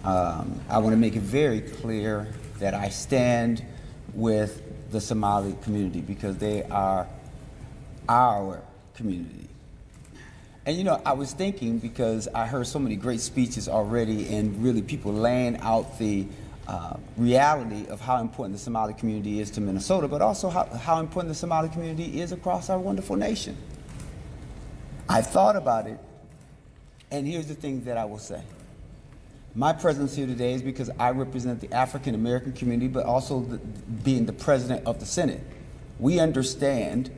K: I want to make it very clear that I stand with the Somali community because they are our community. And you know, I was thinking, because I heard so many great speeches already and really people laying out the reality of how important the Somali community is to Minnesota, but also how important the Somali community is across our wonderful nation. I thought about it, and here's the thing that I will say. My presence here today is because I represent the African American community, but also being the president of the Senate. We understand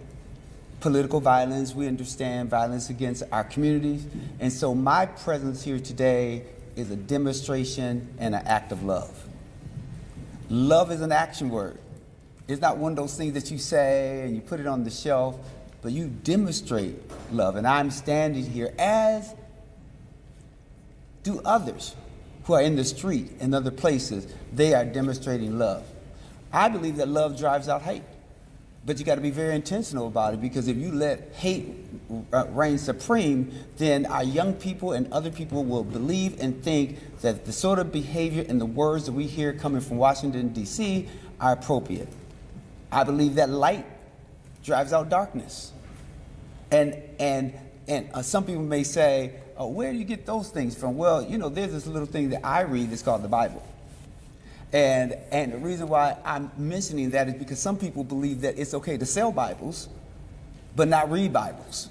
K: political violence, we understand violence against our communities, and so my presence here today is a demonstration and an act of love. Love is an action word. It's not one of those things that you say and you put it on the shelf, but you demonstrate love, and I'm standing here, as do others who are in the street and other places. They are demonstrating love. I believe that love drives out hate. But you got to be very intentional about it, because if you let hate reign supreme, then our young people and other people will believe and think that the sort of behavior and the words that we hear coming from Washington, D.C. are appropriate. I believe that light drives out darkness. And some people may say, oh, where do you get those things from? Well, you know, there's this little thing that I read that's called the Bible. And the reason why I'm mentioning that is because some people believe that it's okay to sell Bibles, but not read Bibles.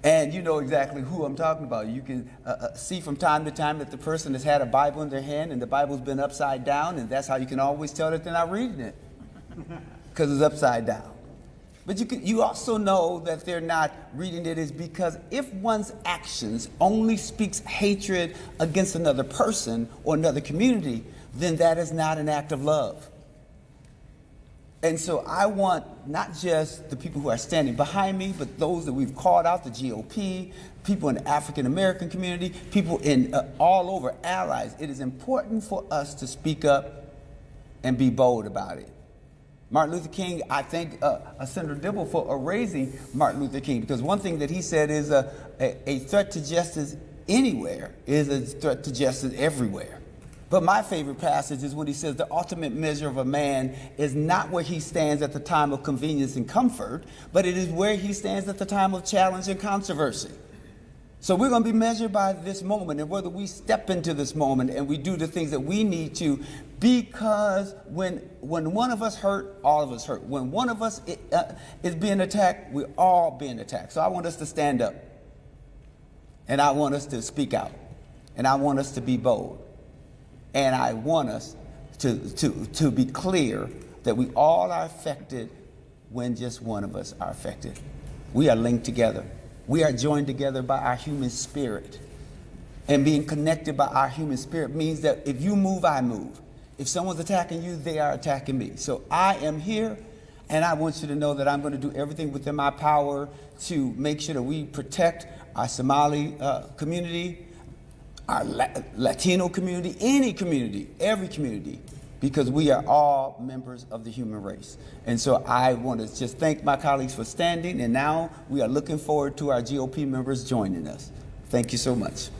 K: And you know exactly who I'm talking about. You can see from time to time that the person has had a Bible in their hand and the Bible's been upside down, and that's how you can always tell that they're not reading it, because it's upside down. But you also know that they're not reading it is because if one's actions only speaks hatred against another person or another community, then that is not an act of love. And so I want not just the people who are standing behind me, but those that we've called out, the GOP, people in the African American community, people in all over, allies. It is important for us to speak up and be bold about it. Martin Luther King, I thank Senator Dibble for raising Martin Luther King, because one thing that he said is a threat to justice anywhere is a threat to justice everywhere. But my favorite passage is when he says the ultimate measure of a man is not where he stands at the time of convenience and comfort, but it is where he stands at the time of challenge and controversy. So we're going to be measured by this moment and whether we step into this moment and we do the things that we need to, because when one of us hurt, all of us hurt. When one of us is being attacked, we're all being attacked. So I want us to stand up, and I want us to speak out, and I want us to be bold. And I want us to be clear that we all are affected when just one of us are affected. We are linked together. We are joined together by our human spirit. And being connected by our human spirit means that if you move, I move. If someone's attacking you, they are attacking me. So I am here, and I want you to know that I'm going to do everything within my power to make sure that we protect our Somali community, our Latino community, any community, every community, because we are all members of the human race. And so I want to just thank my colleagues for standing, and now we are looking forward to our GOP members joining us. Thank you so much.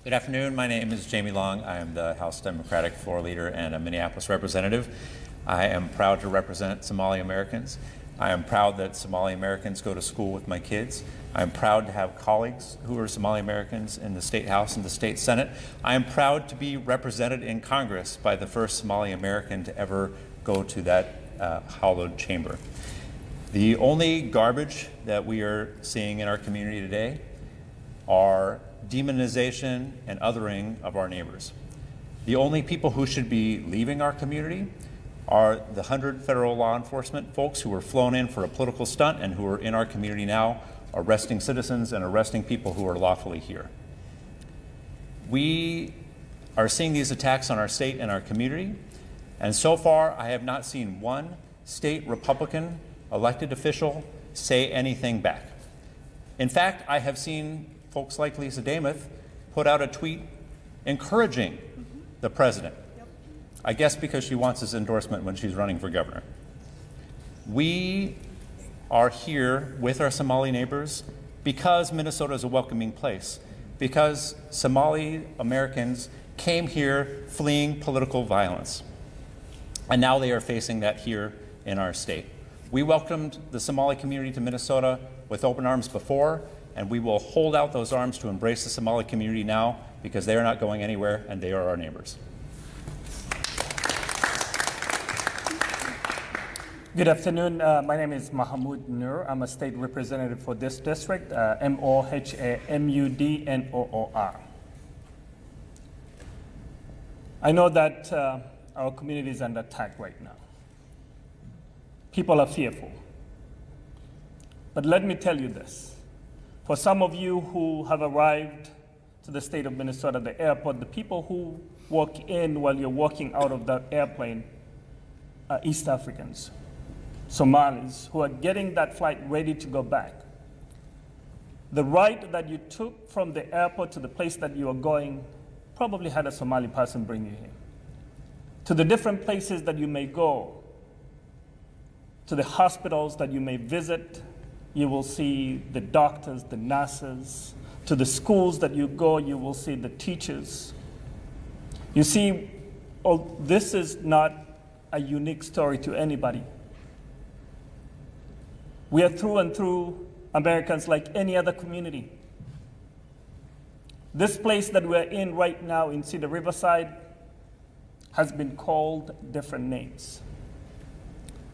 L: Good afternoon. My name is Jamie Long. I am the House Democratic floor leader and a Minneapolis representative. I am proud to represent Somali Americans. I am proud that Somali Americans go to school with my kids. I am proud to have colleagues who are Somali Americans in the State House and the State Senate. I am proud to be represented in Congress by the first Somali American to ever go to that hallowed chamber. The only garbage that we are seeing in our community today are demonization and othering of our neighbors. The only people who should be leaving our community are the 100 federal law enforcement folks who were flown in for a political stunt and who are in our community now, arresting citizens and arresting people who are lawfully here. We are seeing these attacks on our state and our community, and so far I have not seen one state Republican elected official say anything back. In fact, I have seen folks like Lisa Dameth put out a tweet encouraging the president, I guess because she wants his endorsement when she's running for governor. We are here with our Somali neighbors because Minnesota is a welcoming place, because Somali Americans came here fleeing political violence, and now they are facing that here in our state. We welcomed the Somali community to Minnesota with open arms before, and we will hold out those arms to embrace the Somali community now, because they are not going anywhere and they are our neighbors.
M: Good afternoon. My name is Mahmoud Nur. I'm a state representative for this district, Mohamudnoor. I know that our community is under attack right now. People are fearful. But let me tell you this. For some of you who have arrived to the state of Minnesota, the airport, the people who walk in while you're walking out of the airplane are East Africans, Somalis, who are getting that flight ready to go back. The ride that you took from the airport to the place that you are going probably had a Somali person bring you here. To the different places that you may go, to the hospitals that you may visit, you will see the doctors, the nurses. To the schools that you go, you will see the teachers. You see, this is not a unique story to anybody. We are through and through Americans like any other community. This place that we're in right now in Cedar Riverside has been called different names.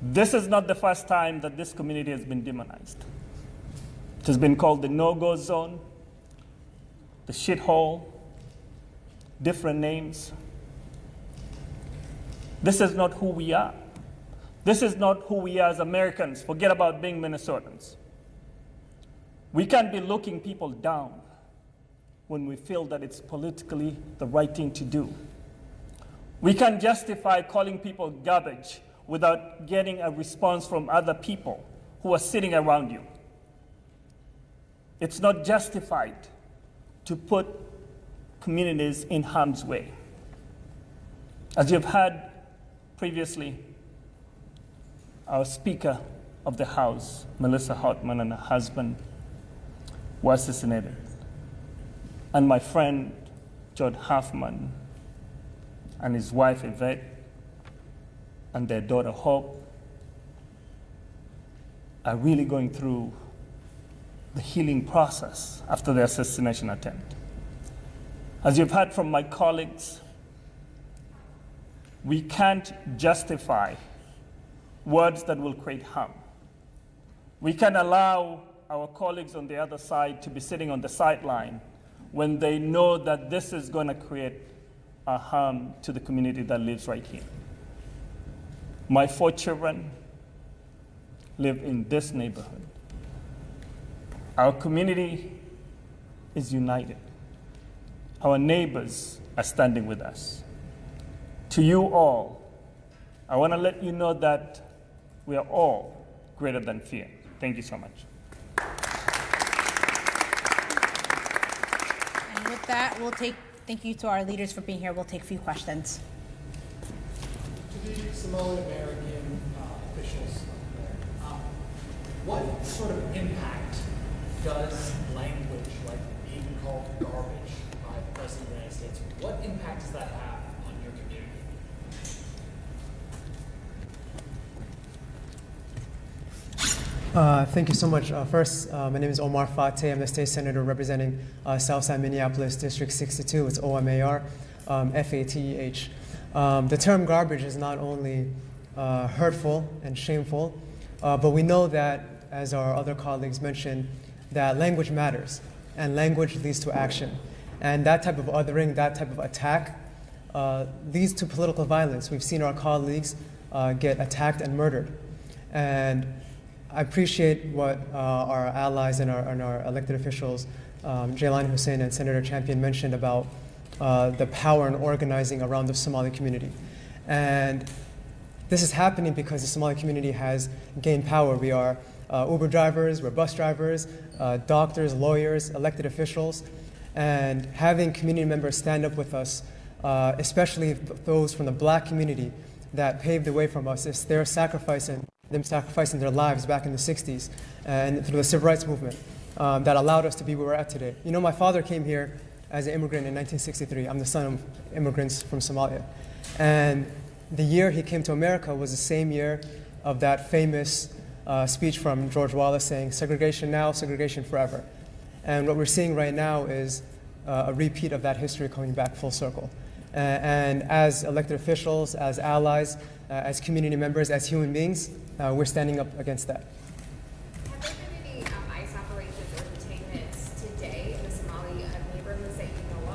M: This is not the first time that this community has been demonized. It has been called the no-go zone, the shithole, different names. This is not who we are. This is not who we are as Americans. Forget about being Minnesotans. We can't be looking people down when we feel that it's politically the right thing to do. We can't justify calling people garbage without getting a response from other people who are sitting around you. It's not justified to put communities in harm's way. As you've heard previously, our Speaker of the House, Melissa Hartman, and her husband were assassinated. And my friend, George Hoffman, and his wife, Yvette, and their daughter, Hope, are really going through the healing process after the assassination attempt. As you've heard from my colleagues, we can't justify words that will create harm. We can allow our colleagues on the other side to be sitting on the sideline when they know that this is going to create a harm to the community that lives right here. My 4 children live in this neighborhood. Our community is united. Our neighbors are standing with us. To you all, I want to let you know that we are all greater than fear. Thank you so much.
E: And with that, thank you to our leaders for being here. We'll take a few questions.
N: To the Somali American officials, what sort of impact does language like being called garbage by the President of the United States, what impact does that have on your community?
O: Thank you so much. First, my name is Omar Fateh. I'm the state senator representing Southside Minneapolis District 62. It's OMAR, FATEH. The term garbage is not only hurtful and shameful, but we know that, as our other colleagues mentioned, that language matters, and language leads to action. And that type of othering, that type of attack leads to political violence. We've seen our colleagues get attacked and murdered. And I appreciate what our allies and our elected officials, Jaylani Hussein and Senator Champion, mentioned about the power in organizing around the Somali community. And this is happening because the Somali community has gained power. We are Uber drivers, we're bus drivers, doctors, lawyers, elected officials, and having community members stand up with us, especially those from the Black community that paved the way from us, is their sacrificing their lives back in the 60s and through the civil rights movement that allowed us to be where we're at today. You know, my father came here as an immigrant in 1963. I'm the son of immigrants from Somalia. And the year he came to America was the same year of that famous speech from George Wallace saying, segregation now, segregation forever. And what we're seeing right now is a repeat of that history coming back full circle. And as elected officials, as allies, as community members, as human beings, we're standing up against that.
P: Have there been any ICE operations or detainments today in the Somali neighborhoods that you know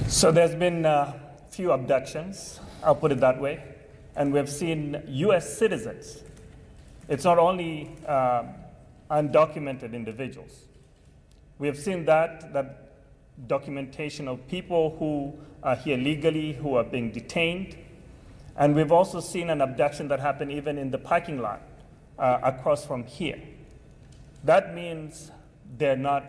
P: of?
M: So there's been a few abductions, I'll put it that way, and we've seen US citizens. It's not only undocumented individuals. We have seen that documentation of people who are here legally, who are being detained. And we've also seen an abduction that happened even in the parking lot across from here. That means they're not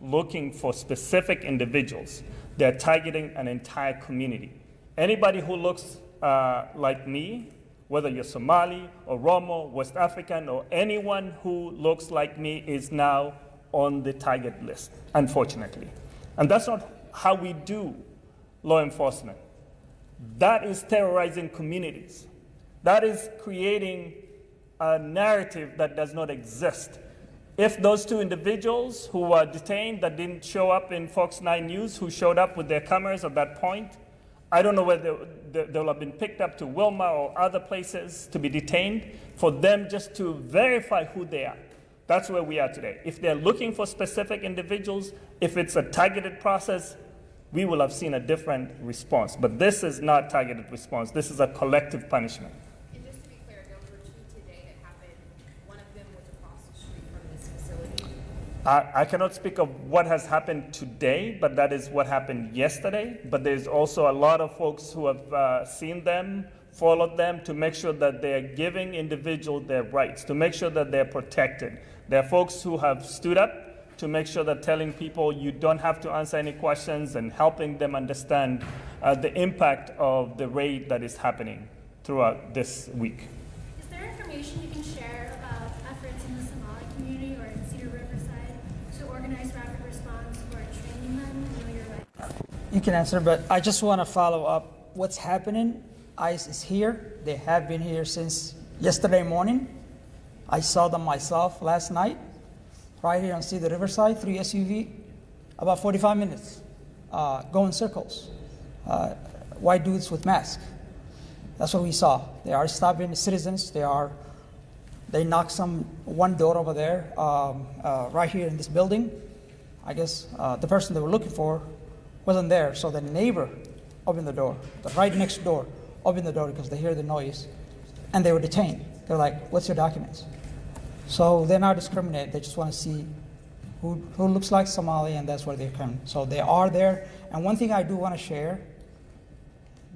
M: looking for specific individuals. They're targeting an entire community. Anybody who looks like me, whether you're Somali or Oromo, West African, or anyone who looks like me is now on the target list, unfortunately. And that's not how we do law enforcement. That is terrorizing communities. That is creating a narrative that does not exist. If those two individuals who were detained that didn't show up in Fox 9 News, who showed up with their cameras at that point, I don't know whether they'll have been picked up to Wilma or other places to be detained, for them just to verify who they are. That's where we are today. If they're looking for specific individuals, if it's a targeted process, we will have seen a different response. But this is not targeted response. This is a collective punishment.
P: And just to be clear, there were 2 today that happened. One of them was across the street from this facility.
M: I cannot speak of what has happened today, but that is what happened yesterday. But there's also a lot of folks who have seen them, followed them, to make sure that they're giving individuals their rights, to make sure that they're protected. There are folks who have stood up to make sure that telling people you don't have to answer any questions and helping them understand the impact of the raid that is happening throughout this week.
Q: Is there information you can share about efforts in the Somali community or in Cedar Riverside to organize rapid response or training them? I know you're right.
F: You can answer, but I just want to follow up. What's happening? ICE is here. They have been here since yesterday morning. I saw them myself last night, right here on Cedar Riverside, 3 SUV, about 45 minutes, go in circles. White dudes with masks. That's what we saw. They are stopping the citizens. They knocked one door over there, right here in this building. I guess the person they were looking for wasn't there, so the neighbor opened the door, the right next door, opened the door because they hear the noise, and they were detained. They're like, "What's your documents?" So they're not discriminated. They just want to see who looks like Somali, and that's where they're coming. So they are there. And one thing I do want to share,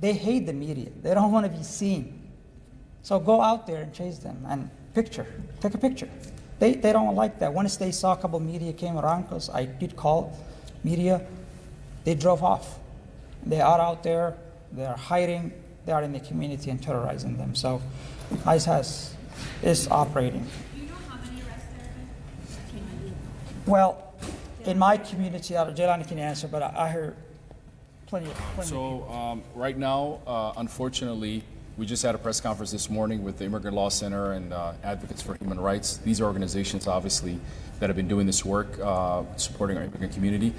F: they hate the media. They don't want to be seen. So go out there and chase them and take a picture. They don't like that. Once they saw a couple media came around, because I did call media, they drove off. They are out there. They are hiding. They are in the community and terrorizing them. So ICE is operating. Well, in my community, Jelani can answer, but I heard plenty.
D: So right now, unfortunately, we just had a press conference this morning with the Immigrant Law Center and Advocates for Human Rights. These are organizations, obviously, that have been doing this work, supporting our immigrant community.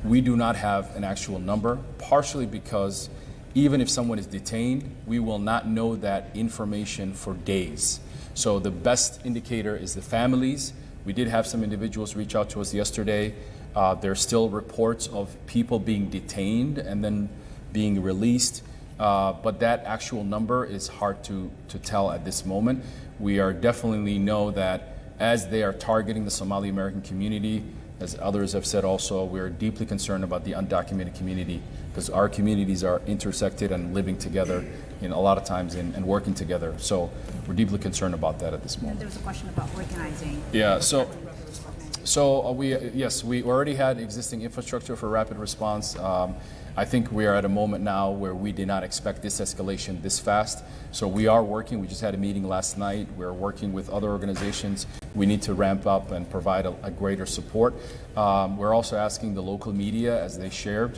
D: We do not have an actual number, partially because even if someone is detained, we will not know that information for days. So the best indicator is the families. We did have some individuals reach out to us yesterday. There are still reports of people being detained and then being released, but that actual number is hard to tell at this moment. We are definitely know that as they are targeting the Somali American community, as others have said also, we are deeply concerned about the undocumented community, because our communities are intersected and living together a lot of times and working together. So we're deeply concerned about that at this moment.
R: There was a question about organizing.
D: Yeah, we already had existing infrastructure for rapid response. I think we are at a moment now where we did not expect this escalation this fast. So we are working. We just had a meeting last night. We're working with other organizations. We need to ramp up and provide a greater support. We're also asking the local media, as they share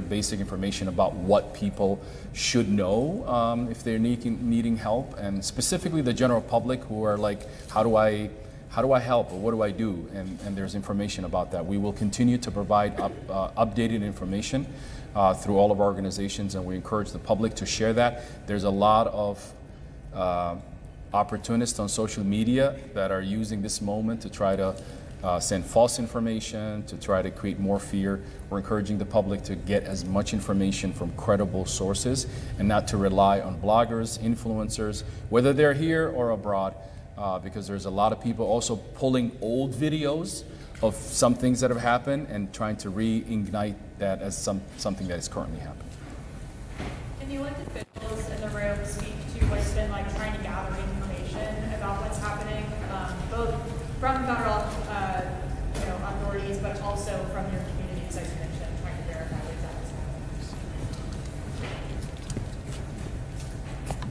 D: basic information about what people should know if they're needing help, and specifically the general public who are like, how do I help, or what do I do? And there's information about that. We will continue to provide updated information through all of our organizations, and we encourage the public to share that. There's a lot of opportunists on social media that are using this moment to try to send false information, to try to create more fear. We're encouraging the public to get as much information from credible sources and not to rely on bloggers, influencers, whether they're here or abroad, because there's a lot of people also pulling old videos of some things that have happened and trying to reignite that as something that is currently happening.
S: Can the elected officials in the room speak to what's been like trying to gather information about what's happening, both from federal authorities, but also from your communities, as you mentioned, trying to verify what exactly is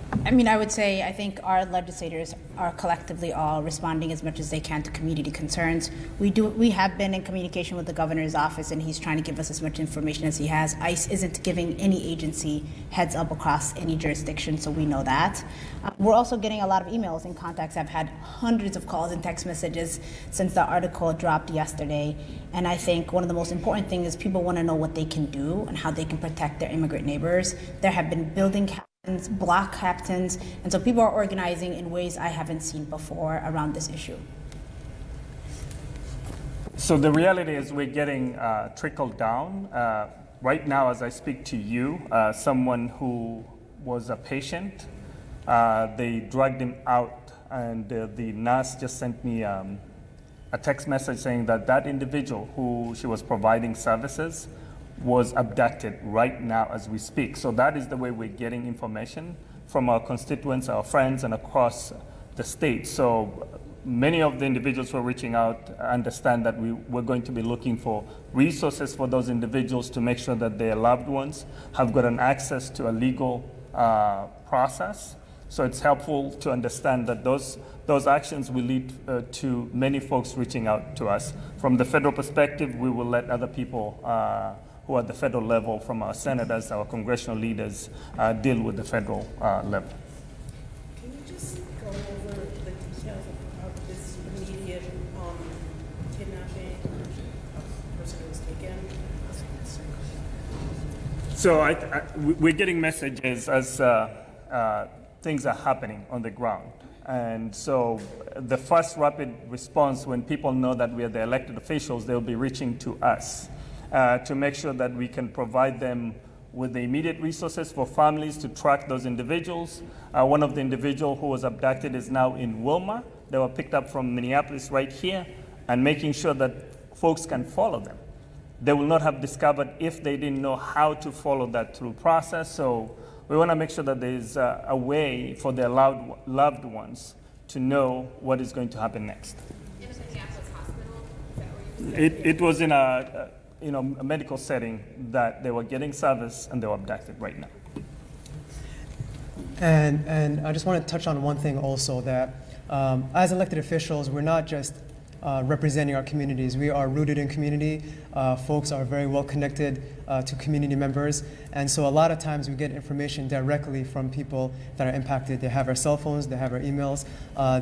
S: happening?
E: I mean, I would say I think our legislators are collectively all responding as much as they can to community concerns. We have been in communication with the governor's office, and he's trying to give us as much information as he has. ICE isn't giving any agency heads up across any jurisdiction, so we know that. We're also getting a lot of emails and contacts. I've had hundreds of calls and text messages since the article dropped yesterday. And I think one of the most important things is people want to know what they can do and how they can protect their immigrant neighbors. There have been building captains, block captains, and so people are organizing in ways I haven't seen before around this issue.
M: So the reality is we're getting trickled down. Right now, as I speak to you, someone who was a patient, they dragged him out, and the nurse just sent me a text message saying that that individual who she was providing services was abducted right now as we speak. So that is the way we're getting information from our constituents, our friends, and across the state. So many of the individuals who are reaching out understand that we're going to be looking for resources for those individuals to make sure that their loved ones have gotten access to a legal process. So it's helpful to understand that those actions will lead to many folks reaching out to us. From the federal perspective, we will let other people who are at the federal level, from our senators, our congressional leaders, deal with the federal level.
R: Can you just go over the details of this immediate kidnapping of the person who was taken?
M: So we're getting messages as things are happening on the ground. And so the first rapid response, when people know that we are the elected officials, they'll be reaching to us to make sure that we can provide them with the immediate resources for families to track those individuals. One of the individuals who was abducted is now in Wilma. They were picked up from Minneapolis right here, and making sure that folks can follow them. They will not have discovered if they didn't know how to follow that through process. So we want to make sure that there's a way for their loved ones to know what is going to happen next.
P: In a Minneapolis hospital? Is that where you
M: It was in a medical setting that they were getting service and they were abducted right now.
O: And I just want to touch on one thing also, that as elected officials, we're not just representing our communities. We are rooted in community. Folks are very well connected to community members. And so a lot of times we get information directly from people that are impacted. They have our cell phones, they have our emails,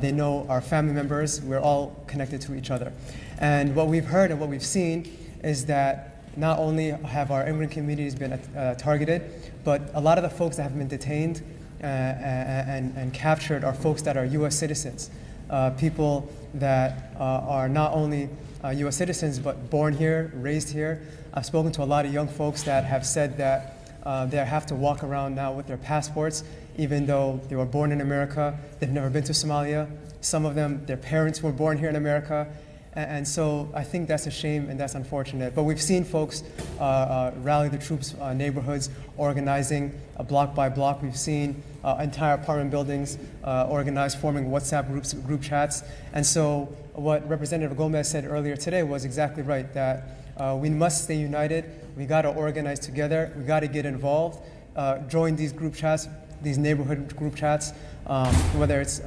O: they know our family members. We're all connected to each other. And what we've heard and what we've seen is that not only have our immigrant communities been targeted, but a lot of the folks that have been detained and captured are folks that are U.S. citizens. People that are not only U.S. citizens, but born here, raised here. I've spoken to a lot of young folks that have said that they have to walk around now with their passports, even though they were born in America. They've never been to Somalia. Some of them, their parents were born here in America. And so I think that's a shame and that's unfortunate. But we've seen folks rally the troops, neighborhoods, organizing block by block. We've seen entire apartment buildings organized, forming WhatsApp group chats. And so what Representative Gomez said earlier today was exactly right, that we must stay united. We got to organize together. We got to get involved. Join these group chats, these neighborhood group chats, whether it's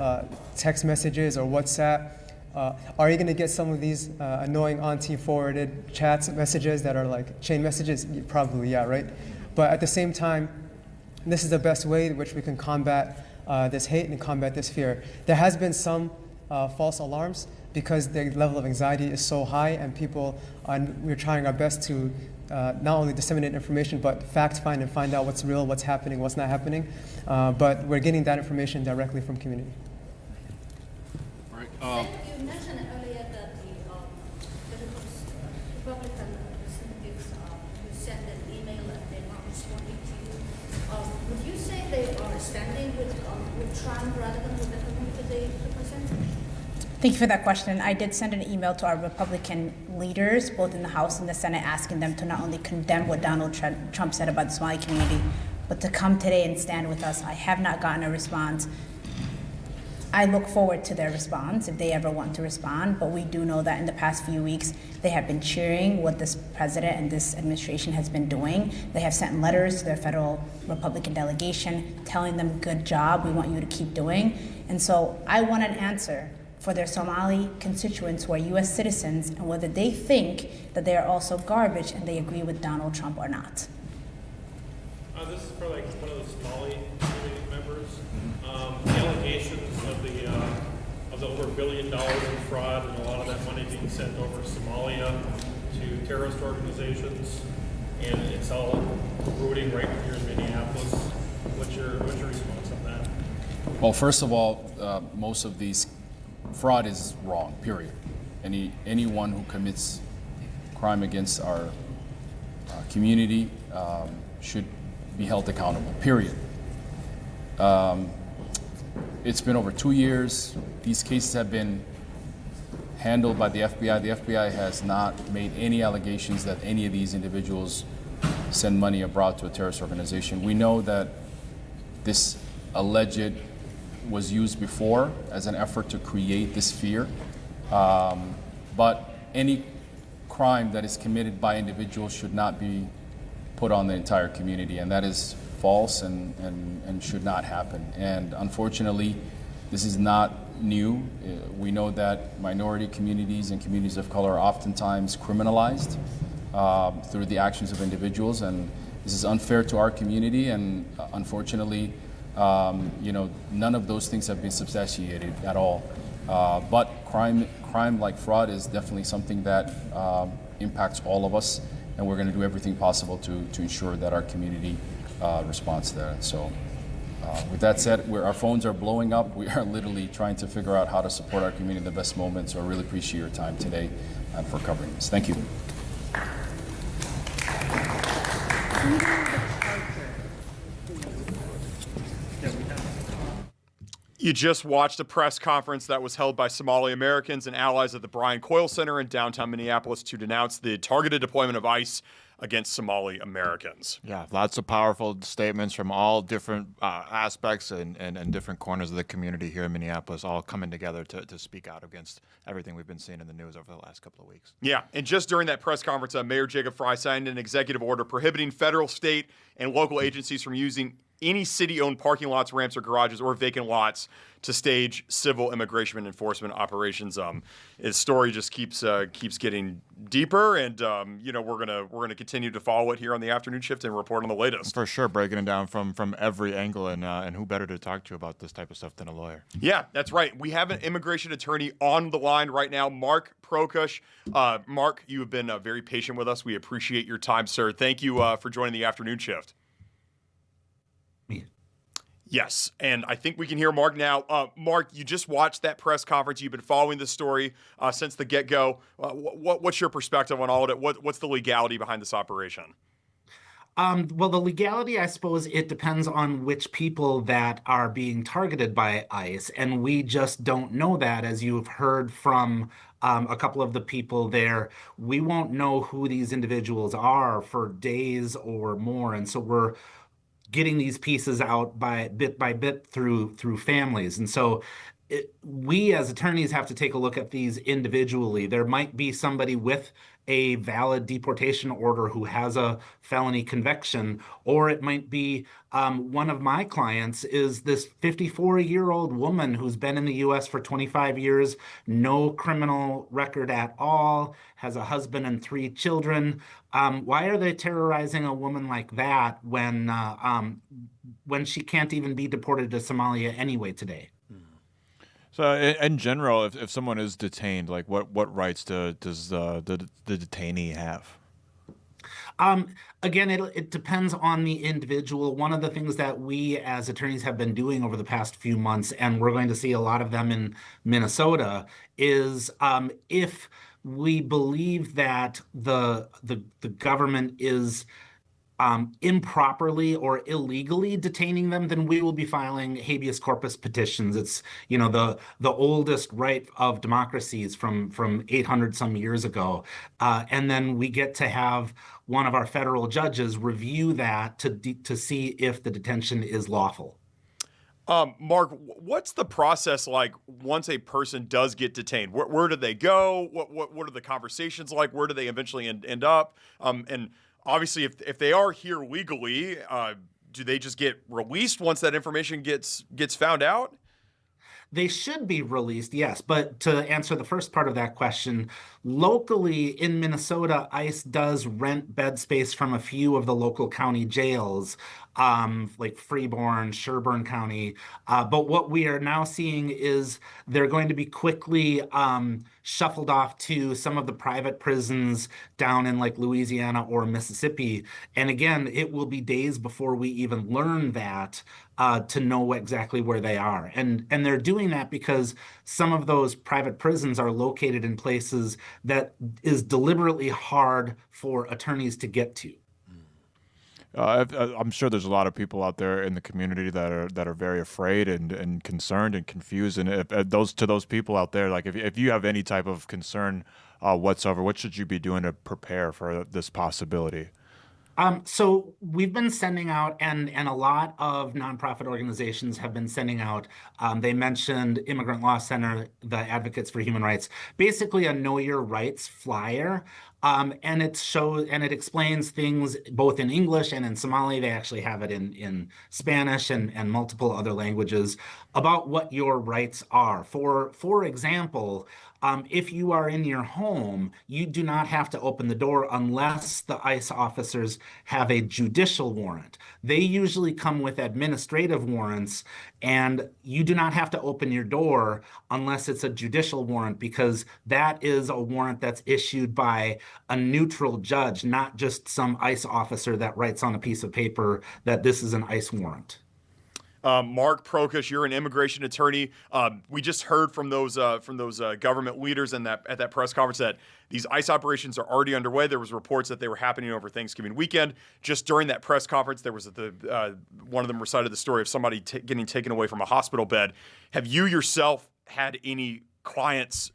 O: text messages or WhatsApp. Are you going to get some of these annoying auntie forwarded chats, messages that are like chain messages? Probably, yeah, right? But at the same time, this is the best way in which we can combat this hate and combat this fear. There has been some false alarms because the level of anxiety is so high, and we're trying our best to not only disseminate information, but fact find and find out what's real, what's happening, what's not happening. But we're getting that information directly from community.
Q: You mentioned earlier that the Republican representatives who sent an email and they're not responding to you. Would you say they are standing with Trump rather than with the community they represent?
E: Thank you for that question. I did send an email to our Republican leaders, both in the House and the Senate, asking them to not only condemn what Donald Trump said about the Somali community, but to come today and stand with us. I have not gotten a response. I look forward to their response if they ever want to respond, but we do know that in the past few weeks, they have been cheering what this president and this administration has been doing. They have sent letters to their federal Republican delegation telling them, good job, we want you to keep doing. And so I want an answer for their Somali constituents who are US citizens and whether they think that they are also garbage and they agree with Donald Trump or not.
T: This is for like one of the Somali community members. The allegations of the over $1 billion in fraud and a lot of that money being sent over to Somalia to terrorist organizations, and it's all rooting right here in Minneapolis. What's your response on that?
D: Well, first of all, most of these fraud is wrong, period. Anyone who commits crime against our community should be held accountable, period. It's been over 2 years. These cases have been handled by the FBI. The FBI has not made any allegations that any of these individuals send money abroad to a terrorist organization. We know that this alleged was used before as an effort to create this fear. But any crime that is committed by individuals should not be put on the entire community, and that is false and should not happen. And unfortunately, this is not new. We know that minority communities and communities of color are oftentimes criminalized through the actions of individuals, and this is unfair to our community, and unfortunately, none of those things have been substantiated at all. But crime like fraud is definitely something that impacts all of us, and we're going to do everything possible to ensure that our community responds to that. So with that said, our phones are blowing up. We are literally trying to figure out how to support our community in the best moment. So I really appreciate your time today and for covering this. Thank you.
A: You just watched a press conference that was held by Somali Americans and allies at the Brian Coyle Center in downtown Minneapolis to denounce the targeted deployment of ICE against Somali Americans.
B: Yeah, lots of powerful statements from all different aspects and different corners of the community here in Minneapolis, all coming together to speak out against everything we've been seeing in the news over the last couple of weeks.
A: Yeah, and just during that press conference, Mayor Jacob Frey signed an executive order prohibiting federal, state, and local agencies from using any city-owned parking lots, ramps, or garages, or vacant lots to stage civil immigration enforcement operations. His story just keeps getting deeper, and we're gonna continue to follow it here on the afternoon shift and report on the latest.
B: For sure, breaking it down from every angle, and who better to talk to about this type of stuff than a lawyer?
A: Yeah, that's right. We have an immigration attorney on the line right now, Mark Prokush. Mark, you have been very patient with us. We appreciate your time, sir. Thank you for joining the afternoon shift. Yes, and I think we can hear Mark now. Mark, you just watched that press conference. You've been following the story since the get-go. What's your perspective on all of it? What's the legality behind this operation?
U: Well, the legality, I suppose, it depends on which people that are being targeted by ICE, and we just don't know that. As you've heard from a couple of the people there, we won't know who these individuals are for days or more, and so we're getting these pieces out by bit through families. And so we as attorneys have to take a look at these individually. There might be somebody with a valid deportation order who has a felony conviction, or it might be one of my clients is this 54-year-old woman who's been in the U.S. for 25 years, no criminal record at all, has a husband and 3 children. Why are they terrorizing a woman like that when she can't even be deported to Somalia anyway today?
B: So in general, if someone is detained, like what rights does the detainee have?
U: Again, it depends on the individual. One of the things that we as attorneys have been doing over the past few months, and we're going to see a lot of them in Minnesota, is if we believe that the government is improperly or illegally detaining them, then we will be filing habeas corpus petitions. It's the oldest right of democracies from 800 some years ago, and then we get to have one of our federal judges review that to see if the detention is lawful.
A: Mark, what's the process like once a person does get detained? Where do they go? What are the conversations like? Where do they eventually end up? And obviously, if they are here legally, do they just get released once that information gets found out?
U: They should be released, yes. But to answer the first part of that question, locally in Minnesota, ICE does rent bed space from a few of the local county jails, like Freeborn, Sherburne County. But what we are now seeing is they're going to be quickly shuffled off to some of the private prisons down in like Louisiana or Mississippi. And again, it will be days before we even learn that to know exactly where they are. And they're doing that because some of those private prisons are located in places that is deliberately hard for attorneys to get to.
B: I'm sure there's a lot of people out there in the community that are very afraid and concerned and confused. And if those people out there, like if you have any type of concern whatsoever, what should you be doing to prepare for this possibility?
U: So we've been sending out, and a lot of nonprofit organizations have been sending out, they mentioned Immigrant Law Center, the Advocates for Human Rights, basically a Know Your Rights flyer. And it explains things both in English and in Somali. They actually have it in Spanish and multiple other languages about what your rights are. For example, if you are in your home, you do not have to open the door unless the ICE officers have a judicial warrant. They usually come with administrative warrants, and you do not have to open your door unless it's a judicial warrant, because that is a warrant that's issued by a neutral judge, not just some ICE officer that writes on a piece of paper that this is an ICE warrant.
A: Mark Prokush, you're an immigration attorney. We just heard from those government leaders at that press conference that these ICE operations are already underway. There was reports that they were happening over Thanksgiving weekend. Just during that press conference, there was one of them recited the story of somebody getting taken away from a hospital bed. Have you yourself had any clients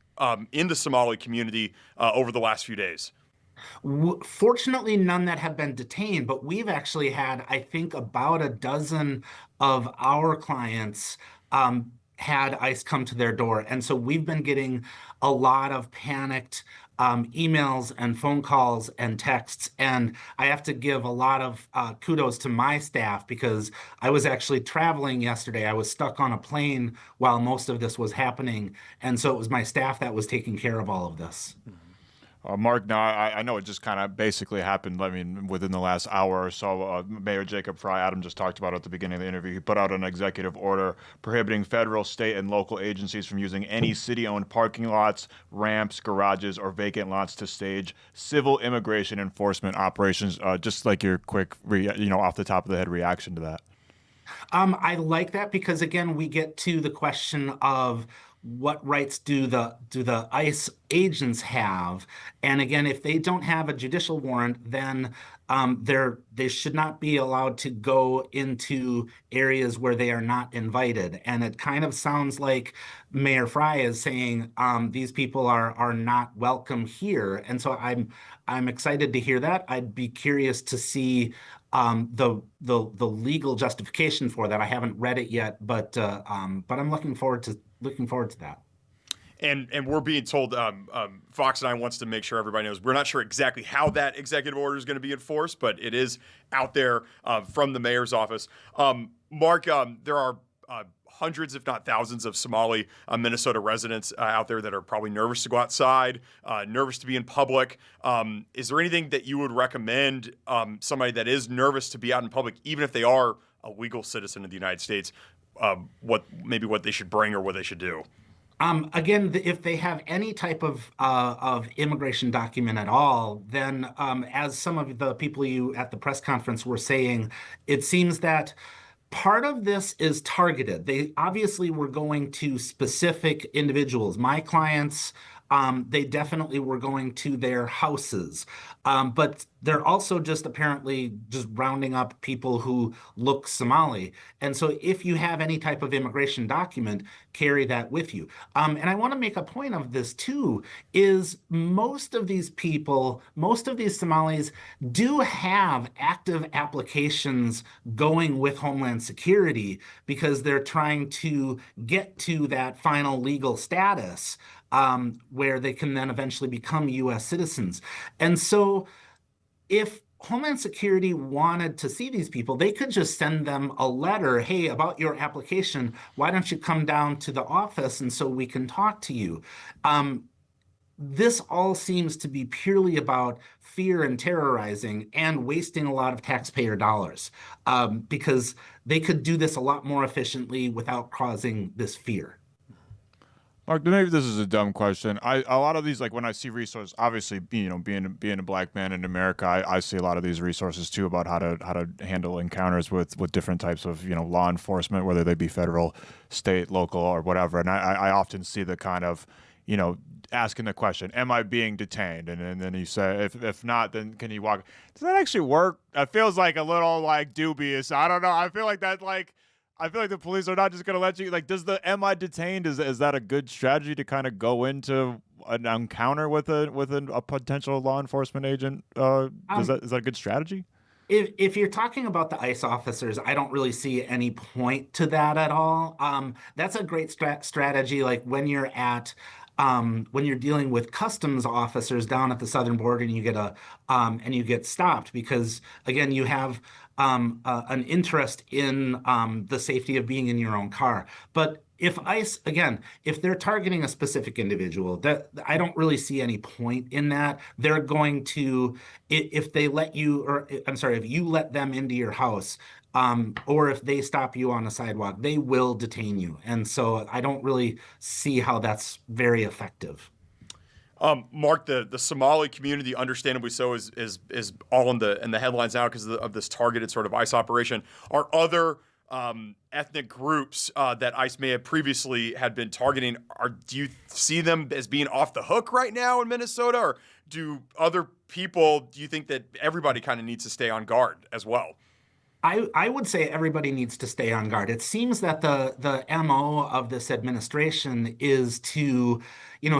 A: in the Somali community over the last few days?
U: Fortunately, none that have been detained, but we've actually had, I think, about a dozen of our clients had ICE come to their door. And so we've been getting a lot of panicked emails and phone calls and texts. And I have to give a lot of kudos to my staff, because I was actually traveling yesterday. I was stuck on a plane while most of this was happening. And so it was my staff that was taking care of all of this.
B: Mark, now I know it just kind of basically happened, I mean, within the last hour or so. Mayor Jacob Fry, Adam just talked about it at the beginning of the interview. He put out an executive order prohibiting federal, state, and local agencies from using any city-owned parking lots, ramps, garages, or vacant lots to stage civil immigration enforcement operations. Just like your quick, off the top of the head reaction to that.
U: I like that because, again, we get to the question of what rights do the ICE agents have? And again, if they don't have a judicial warrant, then they should not be allowed to go into areas where they are not invited. And it kind of sounds like Mayor Fry is saying these people are not welcome here. And so I'm excited to hear that. I'd be curious to see the legal justification for that. I haven't read it yet, but I'm looking forward to that.
A: And we're being told, Fox and I wants to make sure everybody knows, we're not sure exactly how that executive order is going to be enforced, but it is out there from the mayor's office. Mark, there are hundreds, if not thousands, of Somali Minnesota residents out there that are probably nervous to go outside, nervous to be in public. Is there anything that you would recommend somebody that is nervous to be out in public, even if they are a legal citizen of the United States, what they should bring or what they should do?
U: Again, if they have any type of immigration document at all, then as some of the people you at the press conference were saying, it seems that part of this is targeted. They obviously were going to specific individuals. My clients, they definitely were going to their houses. But they're also just apparently just rounding up people who look Somali. And so if you have any type of immigration document, carry that with you. And I want to make a point of this too, is most of these people, most of these Somalis do have active applications going with Homeland Security because they're trying to get to that final legal status where they can then eventually become U.S. citizens. And so if Homeland Security wanted to see these people, they could just send them a letter, hey, about your application, why don't you come down to the office and so we can talk to you? This all seems to be purely about fear and terrorizing and wasting a lot of taxpayer dollars because they could do this a lot more efficiently without causing this fear.
C: Mark, maybe this is a dumb question. A lot of these, like when I see resources, obviously, being a black man in America, I see a lot of these resources too about how to handle encounters with different types of law enforcement, whether they be federal, state, local, or whatever. And I often see the kind of asking the question, am I being detained? And then you say, if not, then can you walk? Does that actually work? It feels like a little dubious. I don't know. I feel like the police are not just going to let you, am I detained? Is that a good strategy to kind of go into an encounter with a potential law enforcement agent? Is that a good strategy?
U: If you're talking about the ICE officers, I don't really see any point to that at all. That's a great strategy. Like when you're dealing with customs officers down at the southern border and you get stopped because, again, you have an interest in the safety of being in your own car. But if ICE, again, if they're targeting a specific individual, that I don't really see any point in that. They're going to, if they let you, if you let them into your house, or if they stop you on a sidewalk, they will detain you. And so I don't really see how that's very effective.
A: Mark, the Somali community, understandably so, is all in the headlines now because of this targeted sort of ICE operation. Are other ethnic groups that ICE may have previously had been targeting, do you see them as being off the hook right now in Minnesota, or do you think that everybody kind of needs to stay on guard as well?
U: I would say everybody needs to stay on guard. It seems that the MO of this administration is to,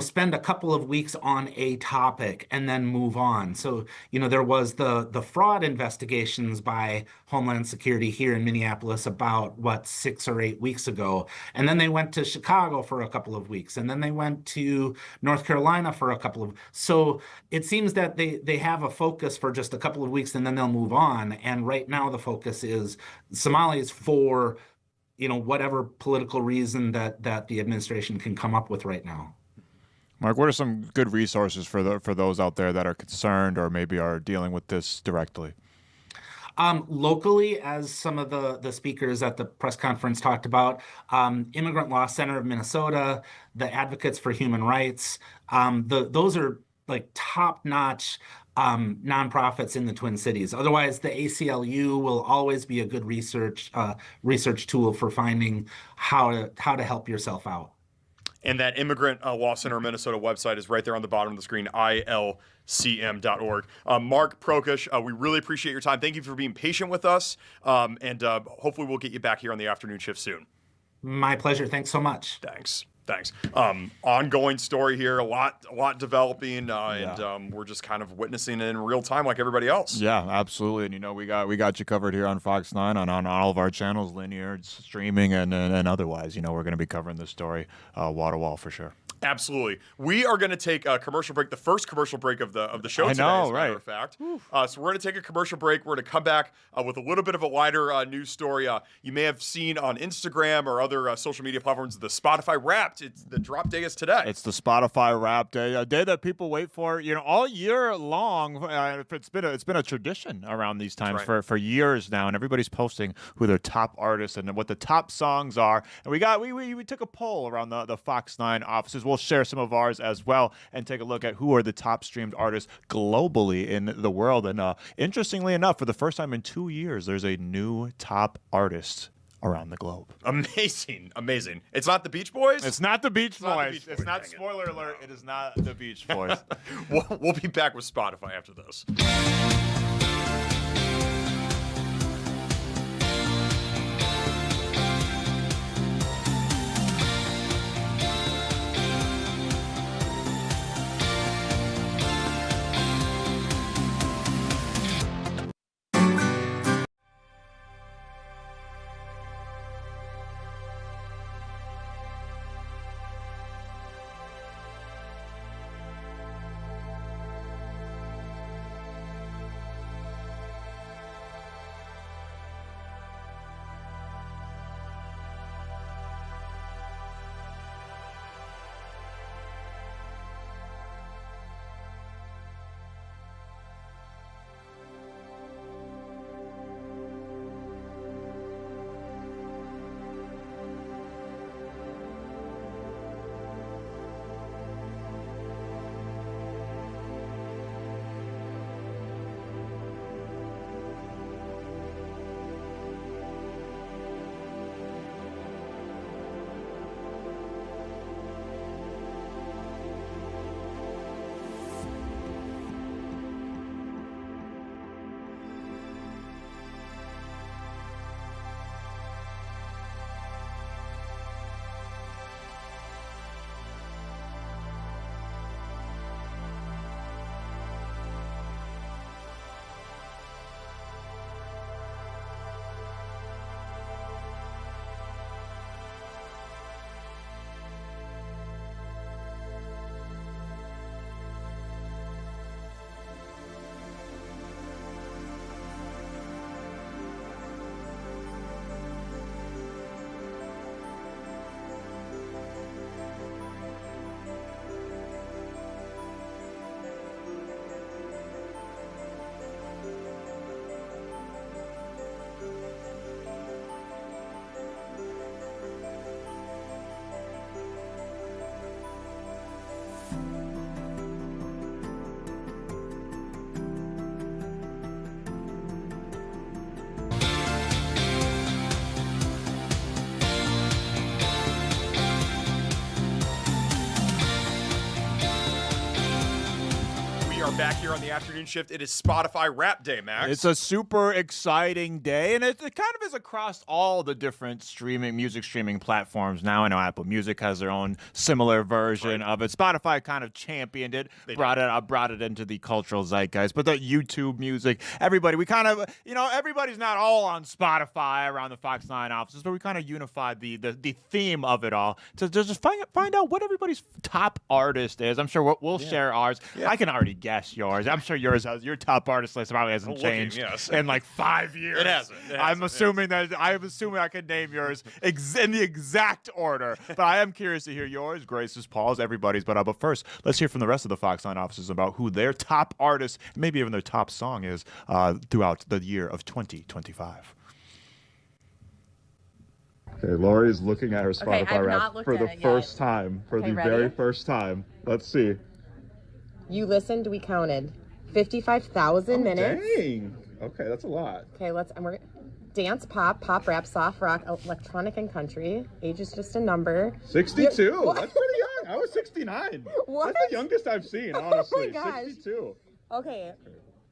U: spend a couple of weeks on a topic and then move on. So, there was the fraud investigations by Homeland Security here in Minneapolis about 6 or 8 weeks ago. And then they went to Chicago for a couple of weeks. And then they went to North Carolina for a couple of. So it seems that they have a focus for just a couple of weeks and then they'll move on. And right now the focus is Somalis for, whatever political reason that the administration can come up with right now.
C: Mark, what are some good resources for those out there that are concerned or maybe are dealing with this directly?
U: Locally, as some of the speakers at the press conference talked about, Immigrant Law Center of Minnesota, the Advocates for Human Rights, those are top-notch nonprofits in the Twin Cities. Otherwise, the ACLU will always be a good research tool for finding how to help yourself out.
A: And that Immigrant Law Center Minnesota website is right there on the bottom of the screen, ilcm.org. Mark Prokush, we really appreciate your time. Thank you for being patient with us, and hopefully we'll get you back here on the afternoon shift soon.
U: My pleasure. Thanks so much.
A: Thanks. Ongoing story here, a lot developing, and we're just kind of witnessing it in real time like everybody else.
C: Yeah, absolutely. And we got you covered here on Fox 9 on all of our channels, linear, streaming, and otherwise. We're going to be covering this story wall to wall for sure.
A: Absolutely. We are going to take a commercial break, the first commercial break of the show today, as a matter of fact. So we're going to take a commercial break. We're going to come back with a little bit of a lighter news story. You may have seen on Instagram or other social media platforms the Spotify Wrapped. The drop day is today.
C: It's the Spotify Wrapped Day, a day that people wait for, all year long. It's been a tradition around these times for years now, and everybody's posting who their top artists and what the top songs are. And we took a poll around the Fox 9 offices. We'll share some of ours as well and take a look at who are the top streamed artists globally in the world. And interestingly enough, for the first time in 2 years, there's a new top artist around the globe.
A: Amazing, amazing. It's not the Beach Boys?
C: It's not the Beach
A: not the
C: Boys.
A: Beach
C: It's
A: Boys,
C: not,
A: dang it.
C: spoiler alert, it is not the Beach Boys.
A: We'll be back with Spotify after this. Back here on the afternoon shift. It is Spotify Rap Day, Max.
C: It's a super exciting day, and it kind of is across all the different music streaming platforms now. I know Apple Music has their own similar version of it. Spotify kind of championed it, brought it into the cultural zeitgeist. But the YouTube Music, everybody, we kind of, everybody's not all on Spotify around the Fox 9 offices, but we kind of unified the theme of it all to just find out what everybody's top artist is. I'm sure we'll share ours. I can already guess yours. I'm sure yours has your top artist list probably hasn't changed in like 5 years.
A: It hasn't.
C: I'm assuming I could name yours in the exact order. But I am curious to hear yours, Grace's, Paul's, everybody's. But first, let's hear from the rest of the Fox 9 offices about who their top artist, maybe even their top song is throughout the year of 2025.
G: Okay, Lori's looking at her Spotify
V: I've
G: rap
V: not looked
G: for
V: at
G: the
V: it
G: first
V: yet.
G: time. For
V: Okay,
G: the
V: ready?
G: very first time. Let's see.
V: You listened, we counted. 55,000 minutes.
G: Dang. Okay, that's a lot.
V: Okay, we're dance, pop rap, soft rock, electronic, and country. Age is just a number.
G: 62. That's pretty young. I was 69.
V: What?
G: That's the youngest I've seen, honestly.
V: Oh my gosh.
G: 62.
V: Okay,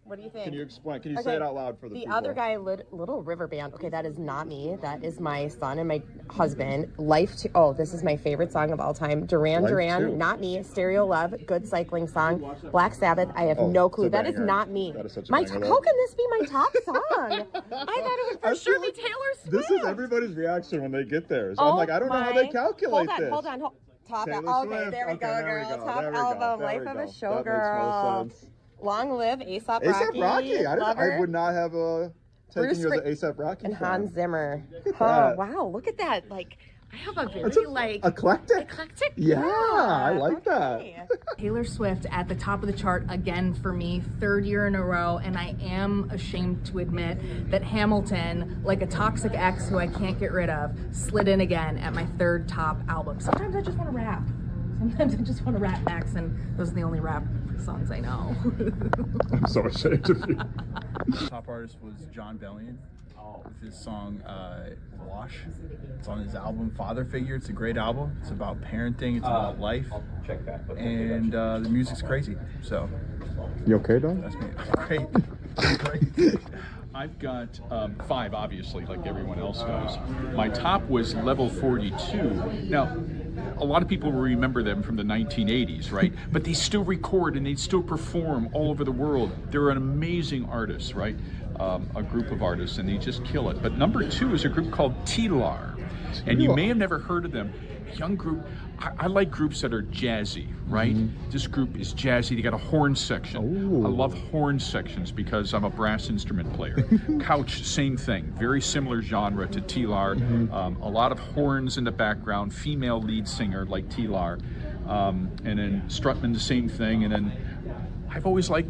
V: what do you think?
G: Can you explain? Can you say it out loud for the people?
V: The other guy, Little River Band. Okay, that is not me. That is my son and my husband. This is my favorite song of all time. Duran
G: Life
V: Duran,
G: 2.
V: not me. Stereo Love, good cycling song. Black Sabbath, I have no clue.
G: it's a
V: That is
G: banger.
V: not me.
G: That is such a
V: How
G: banger, though.
V: can this be my top song? I thought it would for sure be Taylor Swift.
G: This is everybody's reaction when they get there. So I'm like, I don't know how they calculate this.
V: Hold on. Top
G: Taylor
V: okay,
G: Swift.
V: there we go,
G: Okay, there
V: girl.
G: we go,
V: Top
G: there we go,
V: album,
G: there
V: Life
G: we
V: of
G: go.
V: a
G: That
V: Showgirl.
G: makes most sense.
V: Long live A$AP Rocky.
G: A$AP Rocky. I
V: Lover.
G: would not have taken
V: Bruce
G: you as an
V: Spring-
G: A$AP Rocky
V: and
G: fan.
V: Hans Zimmer.
G: at
V: Oh,
G: that.
V: wow, look at that. Like, I have a very,
G: Eclectic? Yeah, I like
V: that.
W: Taylor Swift at the top of the chart again for me, third year in a row, and I am ashamed to admit that Hamilton, like a toxic ex who I can't get rid of, slid in again at my third top album. Sometimes I just want to rap. Sometimes I just want to rap, Max, and those are the only rap songs I know.
G: I'm so ashamed of you.
X: Top artist was John Bellion.
H: with his song Wash. It's on his album Father Figure. It's a great album. It's about parenting. It's about life. I'll check that. And the music's crazy. So.
G: You okay, Don?
H: That's me. Great. Great.
I: I've got 5, obviously, like everyone else does. My top was Level 42. Now, a lot of people will remember them from the 1980s, right? But they still record and they still perform all over the world. They're an amazing artist, right? A group of artists, and they just kill it. But number 2 is a group called T-Lar. And you may have never heard of them. Young group. I like groups that are jazzy, right? This group is jazzy. They got a horn section. I love horn sections because I'm a brass instrument player. Couch, same thing. Very similar genre to T-Lar. A lot of horns in the background. Female lead singer like T-Lar. And then Strutman, the same thing. And then I've always liked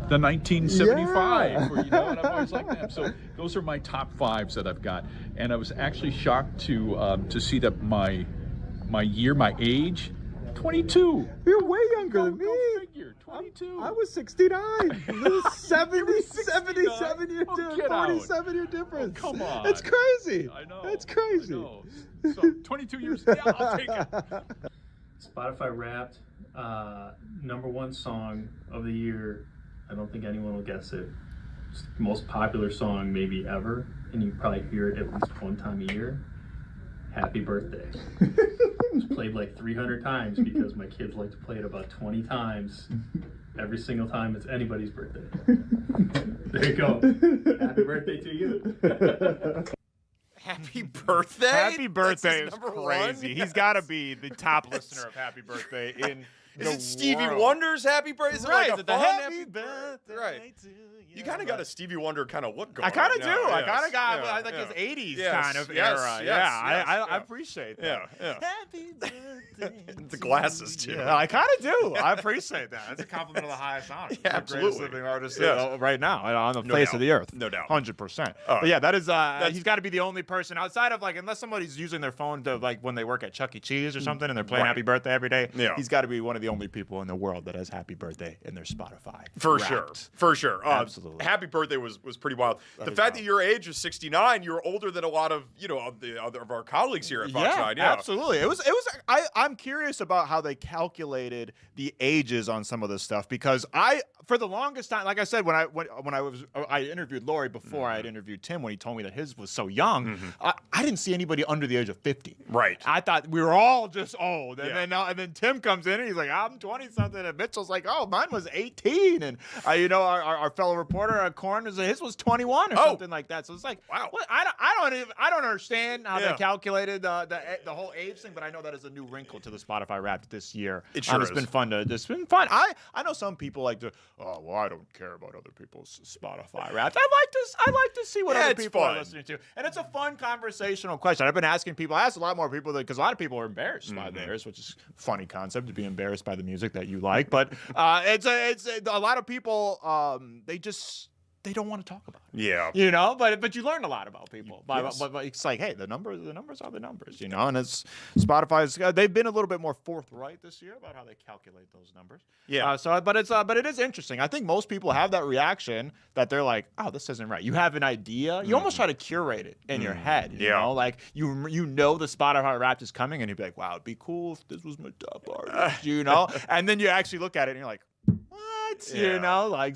I: the 1975, or, you know, and I've always liked them. So those are my top 5s that I've got. And I was actually shocked to see that my age, 22.
C: You're way younger than me.
I: Figure, 22.
C: I was 69. There's 77 year difference. 47-year difference.
I: Oh, come on.
C: It's crazy.
I: I know.
C: It's crazy.
I: I know. So 22 years. Yeah, I'll take it.
J: Spotify Wrapped, #1 song of the year. I don't think anyone will guess it. It's the most popular song maybe ever, and you probably hear it at least one time a year. Happy Birthday. It's played like 300 times because my kids like to play it about 20 times every single time it's anybody's birthday. There you go. Happy birthday to you.
A: Happy birthday?
B: Happy Birthday is
A: number
B: crazy.
A: one?
B: He's got to be the top listener of Happy Birthday in
A: Is
B: the
A: it Stevie
B: world.
A: Wonder's Happy Birthday? Is it
B: Right,
A: like a
B: the
A: fun
B: Happy Birthday
A: Right.
B: to
A: You kind of got a Stevie Wonder kind of look going
B: I kind
A: on.
B: of do.
A: Yeah,
B: I kind of got
A: yeah,
B: like his 80s
A: Yes,
B: kind of
A: yes,
B: era.
A: yes,
B: Yeah,
A: yes,
B: I appreciate that.
A: Yeah.
B: Happy birthday.
A: The glasses, too.
B: Yeah, I kind of do. I appreciate that. That's a compliment of the highest honor.
A: Yeah,
B: The greatest
A: absolutely.
B: living artist
A: Yes.
B: right now on the
A: No
B: face
A: doubt.
B: of the earth.
A: No doubt.
B: 100%. But yeah, that is, he's got to be the only person outside of like, unless somebody's using their phone to like when they work at Chuck E. Cheese or something and they're playing
A: Right.
B: Happy Birthday every day.
A: Yeah.
B: He's got to be one of the only people in the world that has Happy Birthday in their Spotify.
A: For
B: Wrapped.
A: sure. For sure.
B: Absolutely.
A: Happy Birthday was pretty wild.
B: That
A: The
B: is
A: fact
B: wild.
A: that your age is 69, you're older than a lot of, of the other of our colleagues here at Fox 9. Yeah,
B: absolutely. I'm curious about how they calculated the ages on some of this stuff because for the longest time, like I said, when I interviewed Lori before I had interviewed Tim when he told me that his was so young, I didn't see anybody under the age of 50.
A: Right.
B: I thought we were all just old, and
A: Yeah.
B: then Tim comes in and he's like, I'm 20 something, and Mitchell's like, oh, mine was 18, and our fellow reporter Corn his was 21 or something like that. So it's like,
A: wow.
B: What? I don't understand how they calculated the whole age thing, but I know that is a new wrinkle to the Spotify Wrapped this year.
A: It sure
B: It's
A: is.
B: been fun it's been fun. I know some people like to, I don't care about other people's Spotify Wrapped. I like to see what
A: Yeah,
B: other
A: it's
B: people
A: fun.
B: are listening to, and it's a fun conversational question. I've been asking people. I asked a lot more people because a lot of people are embarrassed by theirs, which is a funny concept to be embarrassed by the music that you like. But it's a lot of people. They don't want to talk about it.
A: Yeah.
B: But you learn a lot about people. But it's like, hey, the numbers are the numbers, and it's Spotify's. They've been a little bit more forthright this year about how they calculate those numbers.
A: Yeah.
B: But it is interesting. I think most people have that reaction that they're like, oh, this isn't right. You have an idea. You almost try to curate it in your head. You know, like the Spotify Wrapped is coming, and you'd be like, wow, it'd be cool if this was my top artist, and then you actually look at it and you're like, what?
A: Yeah.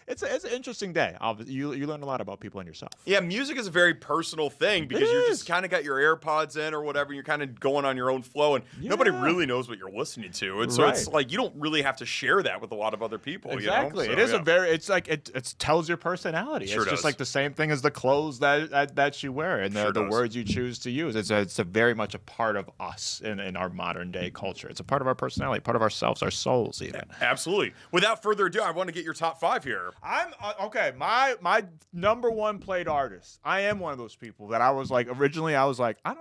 B: It's an interesting day. You learn a lot about people and yourself.
A: Yeah, music is a very personal thing because you're just kind of got your AirPods in or whatever. And you're kind of going on your own flow, and nobody really knows what you're listening to. And so it's like you don't really have to share that with a lot of other people.
B: Exactly.
A: So,
B: it is it's like it tells your personality.
A: Sure
B: it's just
A: does.
B: like the same thing as the clothes that you wear and
A: Sure
B: the
A: does.
B: words you choose to use. It's a very much a part of us in our modern day culture. It's a part of our personality, part of ourselves, our souls even.
A: Absolutely. Without further ado, I want to get your top 5 here.
B: I'm okay. My #1 played artist. I am one of those people that I was like originally. I was like, I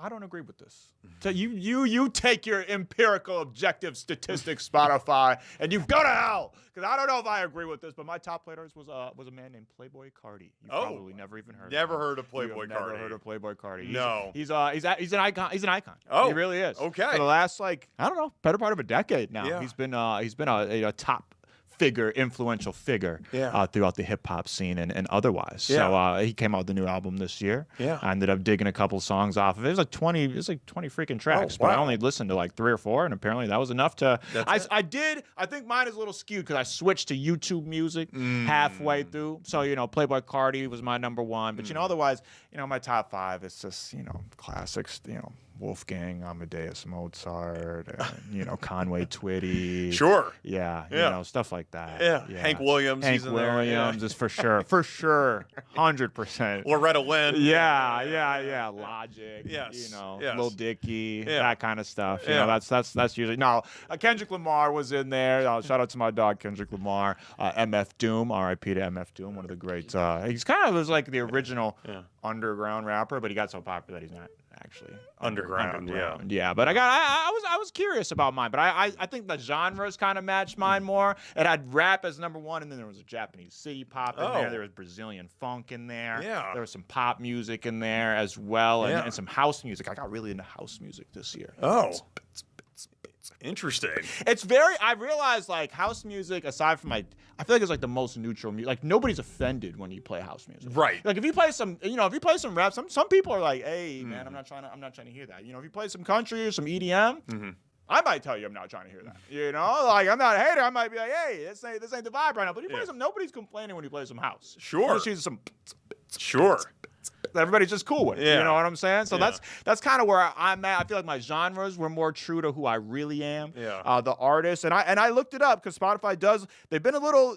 B: don't agree with this. So you take your empirical, objective statistics, Spotify, and you go to hell because I don't know if I agree with this. But my top played artist was a man named Playboy Cardi. You probably never even heard.
A: Never
B: of him.
A: heard of Playboy Cardi.
B: Never heard of Playboy Cardi.
A: No.
B: He's an icon. He's an icon.
A: Oh,
B: he really is.
A: okay.
B: For the last better part of a decade now.
A: Yeah.
B: He's been a top influential figure
A: Yeah.
B: throughout the hip hop scene and otherwise.
A: Yeah.
B: So he came out with a new album this year.
A: Yeah.
B: I ended up digging a couple songs off of it. It was like 20 freaking tracks, but I
A: wow.
B: only listened to like 3 or 4, and apparently that was enough to.
A: That's
B: I think mine is a little skewed because I switched to YouTube Music halfway through. So Playboi Carti was my number 1, but otherwise, my top 5 is just classics. Wolfgang Amadeus Mozart, and, Conway Twitty.
A: Sure.
B: Yeah. Stuff like that.
A: Yeah. Hank Williams.
B: Hank
A: he's in there.
B: Williams is for sure, 100%.
A: Loretta Lynn.
B: Yeah. Logic.
A: Yes.
B: Lil Dicky,
A: Yeah.
B: that kind of stuff.
A: Yeah.
B: That's usually. No, Kendrick Lamar was in there. Shout out to my dog Kendrick Lamar. MF Doom, R.I.P. to MF Doom, one of the greats. He's kind of was like the original underground rapper, but he got so popular that he's not actually
A: underground.
B: Yeah. But I was curious about mine, but I think the genres kind of matched mine more. It had rap as number 1, and then there was a Japanese city pop in there. There was Brazilian funk in there.
A: Yeah.
B: There was some pop music in there as well, and some house music. I got really into house music this year.
A: Oh. Interesting.
B: I realized like house music, aside from I feel like it's like the most neutral music. Like nobody's offended when you play house music.
A: Right.
B: Like if you play some, rap, some people are like, hey man, I'm not trying to hear that. If you play some country or some EDM, I might tell you I'm not trying to hear that. Like I'm not a hater. I might be like, hey, this ain't the vibe right now. But you play some, nobody's complaining when you play some house.
A: Sure.
B: Sure. Everybody's just cool with it.
A: Yeah.
B: You know what I'm saying? So that's kind of where I'm at. I feel like my genres were more true to who I really am.
A: Yeah.
B: The artist. And I looked it up because Spotify they've been a little,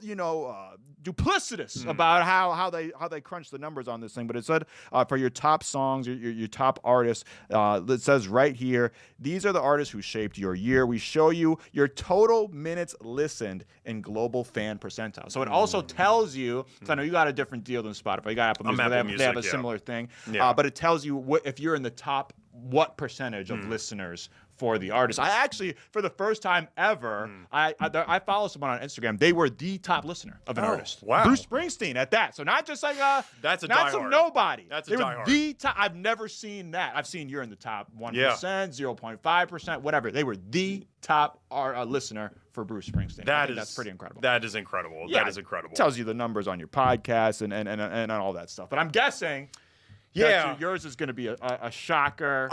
B: duplicitous about how they crunch the numbers on this thing. But it said for your top songs, your top artists, it says right here, these are the artists who shaped your year. We show you your total minutes listened in global fan percentile. So it also tells you, so I know you got a different deal than Spotify. You got Apple Music, they have a similar thing.
A: Yeah.
B: But it tells you if you're in the top, what percentage of listeners for the artist. I actually, for the first time ever, I follow someone on Instagram. They were the top listener of an artist.
A: Wow.
B: Bruce Springsteen at that. So not just like
A: that's a
B: not some
A: diehard.
B: nobody.
A: That's a
B: they were
A: diehard.
B: the top. I've never seen that. I've seen you're in the top 1%, 0.5%, whatever. They were the top listener for Bruce Springsteen. That's pretty incredible.
A: That is incredible.
B: Yeah,
A: that is incredible.
B: It tells you the numbers on your podcast and all that stuff. But I'm guessing.
A: Yeah,
B: yours is going to be a shocker.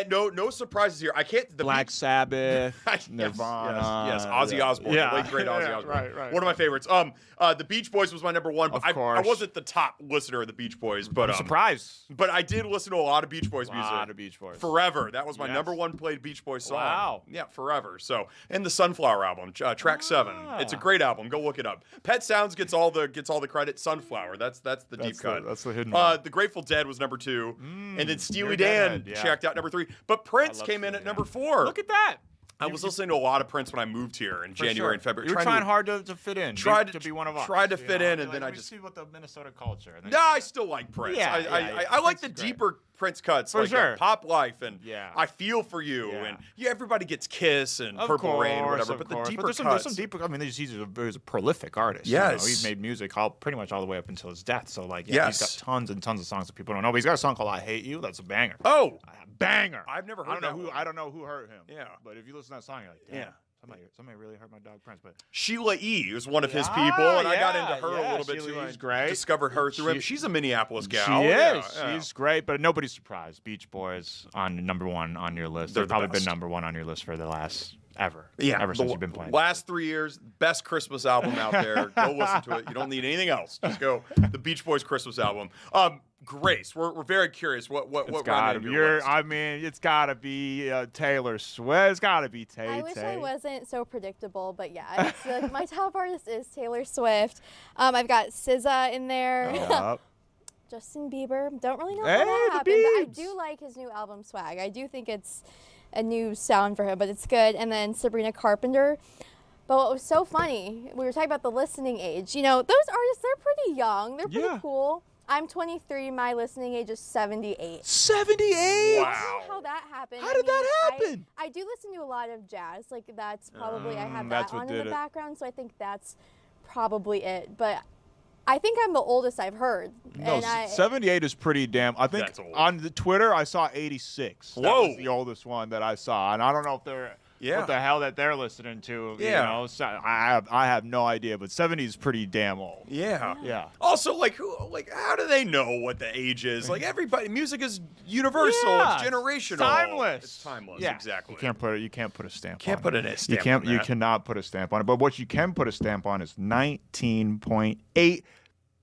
A: No surprises here. I can't.
B: Black Sabbath, Nirvana,
A: yes, Ozzy Osbourne, the late great Ozzy Osbourne,
B: right.
A: One of my favorites. The Beach Boys was my number 1. But
B: Of course.
A: I wasn't the top listener of the Beach Boys, but
B: I'm surprised.
A: But I did listen to a lot of Beach Boys music.
B: A lot of Beach Boys.
A: Forever. That was my number 1 played Beach Boys song.
B: Wow.
A: Yeah, Forever. So, and the Sunflower album, track 7. It's a great album. Go look it up. Pet Sounds gets all the credit. Sunflower. That's the deep cut.
B: That's the hidden one.
A: The Grateful Dead was number 2. And then Steely Dan checked out number 3. But Prince came in at number 4.
B: Look at that.
A: I was listening to a lot of Prince when I moved here in January and February.
B: You were trying hard to fit in.
A: Tried
B: to be one of us.
A: Tried to fit in, and then I just
B: see what the Minnesota culture.
A: No, I still like Prince. I like the deeper Prince cuts,
B: For
A: like
B: sure.
A: Pop Life and
B: Yeah.
A: I Feel For You, and everybody gets Kiss and Purple Rain or whatever. But the deeper
B: there's
A: cuts.
B: some deeper. I mean, he's a prolific artist.
A: Yes.
B: He's made music pretty much all the way up until his death. So he's
A: Yes.
B: got tons and tons of songs that people don't know. But he's got a song called "I Hate You." That's a banger.
A: Oh,
B: banger!
A: I've never heard that one.
B: I don't know who hurt him.
A: Yeah.
B: But if you listen to that song, you're like, damn. Somebody really hurt my dog Prince. But
A: Sheila E. was one of his people, and I got into her a little bit
B: Sheila
A: too.
B: E's great.
A: Discovered her through him. She's a Minneapolis gal.
B: She is.
A: Yeah.
B: She's great, but nobody's surprised. Beach Boys on number 1 on your list.
A: They're
B: They've
A: the
B: probably
A: best.
B: been number 1 on your list for the last ever
A: Ever
B: since you've been playing.
A: Last 3 years, best Christmas album out there. Go listen to it. You don't need anything else. Just go the Beach Boys Christmas album. Grace, we're very curious. What
B: gotta be it's gotta be Taylor Swift. It's gotta be Tay.
K: I wish I wasn't so predictable, but yeah, it's, my top artist is Taylor Swift. I've got SZA in there.
B: Yep.
K: Justin Bieber. Don't really know how
B: Hey,
K: that
B: the
K: happened, but I
B: Biebs.
K: do like his new album Swag. I do think it's a new sound for him, but it's good. And then Sabrina Carpenter. But what was so funny, we were talking about the listening age. Those artists, they're pretty young. They're pretty cool. I'm 23. My listening age is 78.
B: 78?
K: I don't know how that happened.
B: How did that happen?
K: I do listen to a lot of jazz. Like, that's probably, I have
B: that's
K: that
B: what
K: on in
B: did
K: the
B: it.
K: background, so I think that's probably it. But I think I'm the oldest I've heard.
B: No, 78 is pretty damn. I think
A: That's old.
B: on the Twitter I saw 86. That
A: Whoa.
B: was the oldest one that I saw, and I don't know if they're.
A: Yeah.
C: what the hell that they're listening to.
A: Yeah.
C: You know, so I have no idea, but 70's pretty damn old.
A: Yeah.
C: Yeah.
A: Also, how do they know what the age is? Like, everybody, music is universal.
C: Yeah,
A: It's generational.
C: timeless.
A: It's timeless.
C: Yeah.
A: Exactly.
C: You can't put a stamp.
A: Can't
C: on
A: put
C: it.
A: a stamp
C: You
A: on that.
C: You cannot put a stamp on it. But what you can put a stamp on is 19.8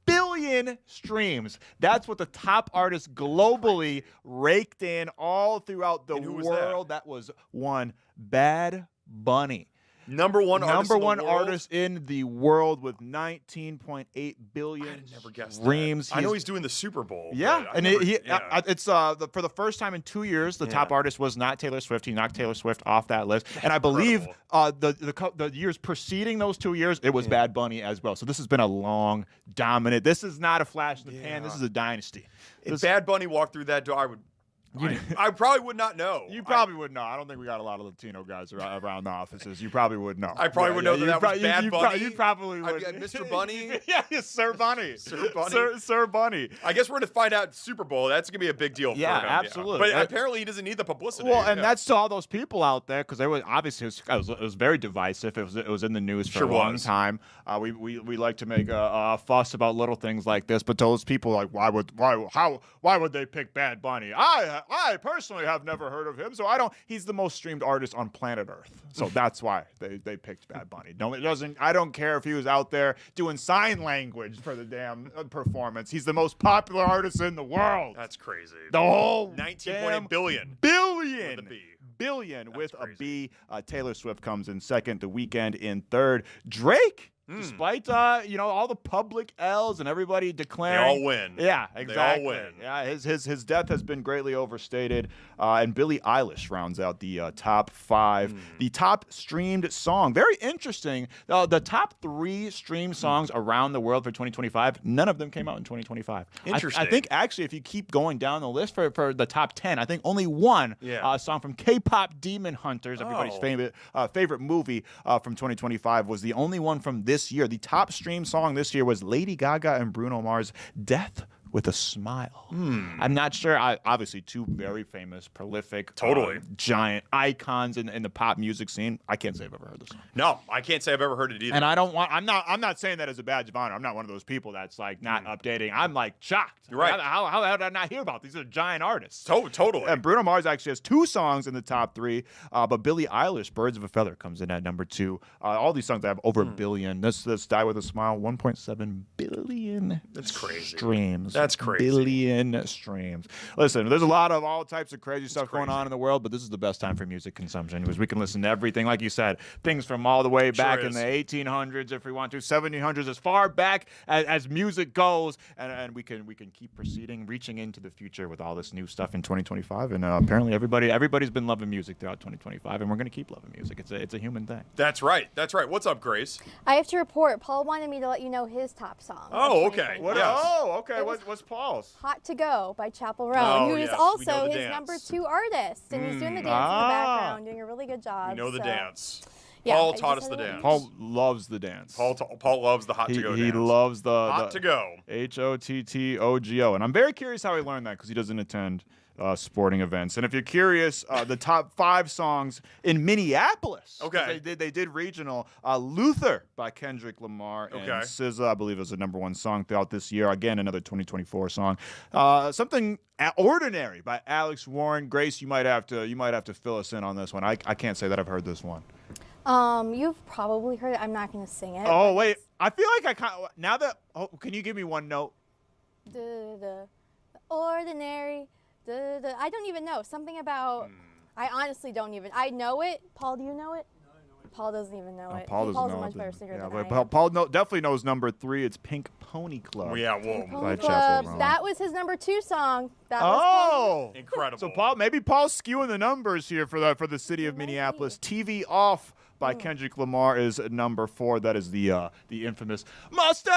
C: billion streams. That's what the top artists globally raked in all throughout the world. That was one Bad Bunny.
A: Number one
C: artist in the world with 19.8 billion
A: never guessed
C: streams.
A: I know he's doing the Super Bowl.
C: Yeah,
A: but
C: and it's for the first time in 2 years, the
A: Yeah.
C: top artist was not Taylor Swift. He knocked Taylor Swift off that list, and I believe the years preceding those 2 years, it was Bad Bunny as well. So this has been a long, dominant. This is not a flash in the pan. This is a dynasty.
A: If Bad Bunny walked through that door, I probably would not know.
C: You probably would know. I don't think we got a lot of Latino guys around the offices. You probably would know.
A: I probably would know that was Bad Bunny.
C: You probably would.
A: Mr. Bunny.
C: Yeah, Sir Bunny.
A: Sir Bunny.
C: Sir Bunny.
A: I guess we're going to find out Super Bowl. That's going to be a big deal for him.
C: Absolutely.
A: But apparently he doesn't need the publicity.
C: Well, and that's to all those people out there, because obviously it was very divisive. It was in the news for a long time. We like to make a fuss about little things like this, but to those people like, why would they pick Bad Bunny? I personally have never heard of him, so I don't. He's the most streamed artist on planet Earth, so that's why they picked Bad Bunny. No, it doesn't. I don't care if he was out there doing sign language for the damn performance. He's the most popular artist in the world.
A: That's crazy.
C: The whole
A: 19.8 billion.
C: Billion.
A: With a B.
C: Billion with a B. Taylor Swift comes in second. The Weeknd in third. Drake. Despite all the public L's and everybody declaring
A: they all win.
C: Yeah, exactly.
A: They all win.
C: Yeah, his death has been greatly overstated. And Billie Eilish rounds out the top 5. The top streamed song. Very interesting. The top 3 streamed songs around the world for 2025. None of them came out in 2025.
A: Interesting.
C: I think actually, if you keep going down the list for the top 10, I think only one song from K-pop Demon Hunters, everybody's favorite movie from 2025, was the only one from this year. The top streamed song this year was Lady Gaga and Bruno Mars' Death with a Smile. I'm not sure. Obviously, 2 very famous, prolific, giant icons in the pop music scene. I can't say I've ever heard this song.
A: No, I can't say I've ever heard it either.
C: And I'm not saying that as a badge of honor. I'm not one of those people that's like not updating. I'm like shocked.
A: You're right.
C: How did I not hear about these? Are giant artists.
A: Totally.
C: And Bruno Mars actually has 2 songs in the top 3, but Billie Eilish, Birds of a Feather, comes in at number 2. All these songs have over a billion. This Die with a Smile, 1.7 billion.
A: That's crazy.
C: Streams.
A: That's crazy.
C: Billion streams. Listen, there's a lot of all types of crazy stuff going on in the world, but this is the best time for music consumption because we can listen to everything, like you said, things from all the way back in the 1800s, if we want to, 1700s, as far back as music goes, and we can keep proceeding, reaching into the future with all this new stuff in 2025. And apparently everybody's been loving music throughout 2025, and we're going to keep loving music. It's a human thing.
A: That's right. What's up, Grace?
K: I have to report. Paul wanted me to let you know his top song.
A: Oh, okay.
C: What's Paul's?
K: Hot to Go by Chappell Roan, who is also his
A: dance.
K: number 2 artist. And he's doing the dance in the background, doing a really good job.
A: We know the dance.
K: Yeah,
A: Paul taught us the dance.
C: Paul loves the dance.
A: Paul loves the Hot to Go dance.
C: He loves the
A: Hot to Go.
C: HOTTOGO. And I'm very curious how he learned that because he doesn't attend sporting events. And if you're curious, the top 5 songs in Minneapolis.
A: Okay.
C: They did regional. Luther by Kendrick Lamar and SZA, I believe, is the number 1 song throughout this year. Again, another 2024 song. Something Ordinary by Alex Warren. Grace, you might have to fill us in on this one. I can't say that I've heard this one.
K: You've probably heard it. I'm not going to sing it.
C: Oh, wait. I feel like can you give me one note?
K: Ordinary. I don't even know. Something about, I honestly don't even, I know it. Paul, do you know it? No, I know it. Paul doesn't even know it.
C: Paul doesn't
K: Paul's
C: know
K: a much
C: it.
K: better singer than
C: but
K: I am.
C: Paul definitely knows number 3. It's Pink Pony Club.
A: Oh, yeah, whoa.
K: Pink Pony Club. That was his number 2 song. That
C: was
A: incredible.
C: So maybe Paul's skewing the numbers here for the city of Minneapolis. TV Off by Kendrick Lamar is number 4. That is the infamous Mustard.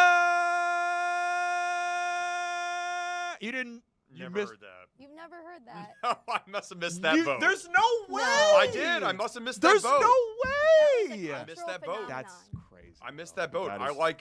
A: Never heard that.
K: You've never heard that.
A: No, I must have missed that boat.
C: There's no way.
A: I did. I must have missed that boat.
C: There's no way.
A: I missed that boat.
C: That's crazy.
A: I missed that boat. I like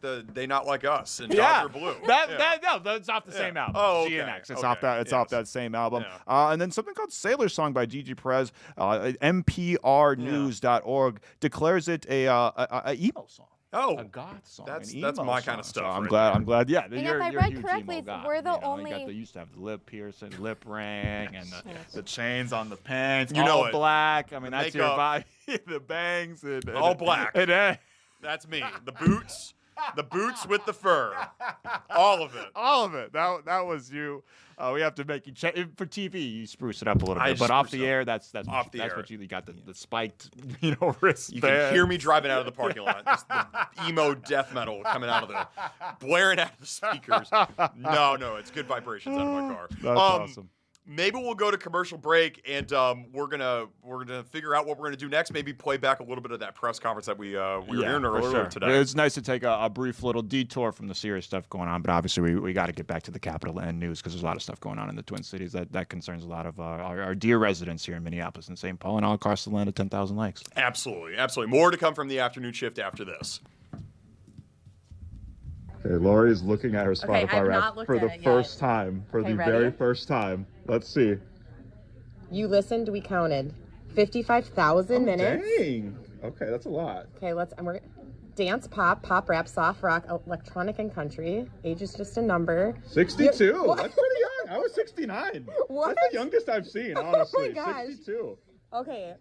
A: the They Not Like Us and
C: Yeah,
A: Dr. Blue.
C: that's off the same album.
A: Oh, okay.
C: GNX. It's
A: Okay.
C: off that. It's off that same album. And then something called Sailor Song by Gigi Perez. NPRnews.org declares it a emo song.
A: Oh,
C: a goth song.
A: That's
C: an emo
A: my
C: song.
A: kind of stuff.
C: So I'm
A: right
C: glad.
A: there.
C: I'm glad. Yeah,
K: And
C: you're
K: if I
C: a
K: read
C: huge
K: correctly,
C: emo goth,
K: we're the
C: you know,
K: only.
C: They used to have the lip piercing, lip ring, and the chains on the pants.
A: You know
C: all
A: it.
C: black. I mean,
A: The
C: that's your
A: makeup.
C: vibe. The bangs. And
A: All black.
C: And,
A: That's me. The boots. The boots with the fur. All of it.
C: all of it. That was you. We have to make you for TV. You spruce it up a little
A: I
C: bit, but off
A: spruce
C: the
A: it
C: air, that's
A: Off the air.
C: what you got the spiked, wrist.
A: You can hear me driving out of the parking lot. Just the emo death metal coming out of blaring out of the speakers. No, it's good vibrations out of my car.
C: That's awesome.
A: Maybe we'll go to commercial break, and we're gonna figure out what we're gonna do next. Maybe play back a little bit of that press conference that we were hearing earlier today.
C: It's nice to take a brief little detour from the serious stuff going on, but obviously we got to get back to the capital and news because there's a lot of stuff going on in the Twin Cities that concerns a lot of our dear residents here in Minneapolis and St. Paul and all across the land of 10,000 lakes.
A: Absolutely. More to come from the afternoon shift after this.
G: Okay, Lori's looking at her
V: Okay,
G: Spotify
V: I've
G: rap
V: not looked
G: for
V: at
G: the
V: it yet.
G: first time. For
V: Okay,
G: the
V: ready?
G: very first time. Let's see.
V: You listened, we counted. 55,000 minutes.
G: Dang. Okay, that's a lot.
V: Okay, we're dance, pop rap, soft rock, electronic and country. Age is just a number.
G: 62. That's pretty young. I was 69.
V: What?
G: That's the youngest I've seen, honestly.
V: Oh my gosh.
G: 62.
V: Okay.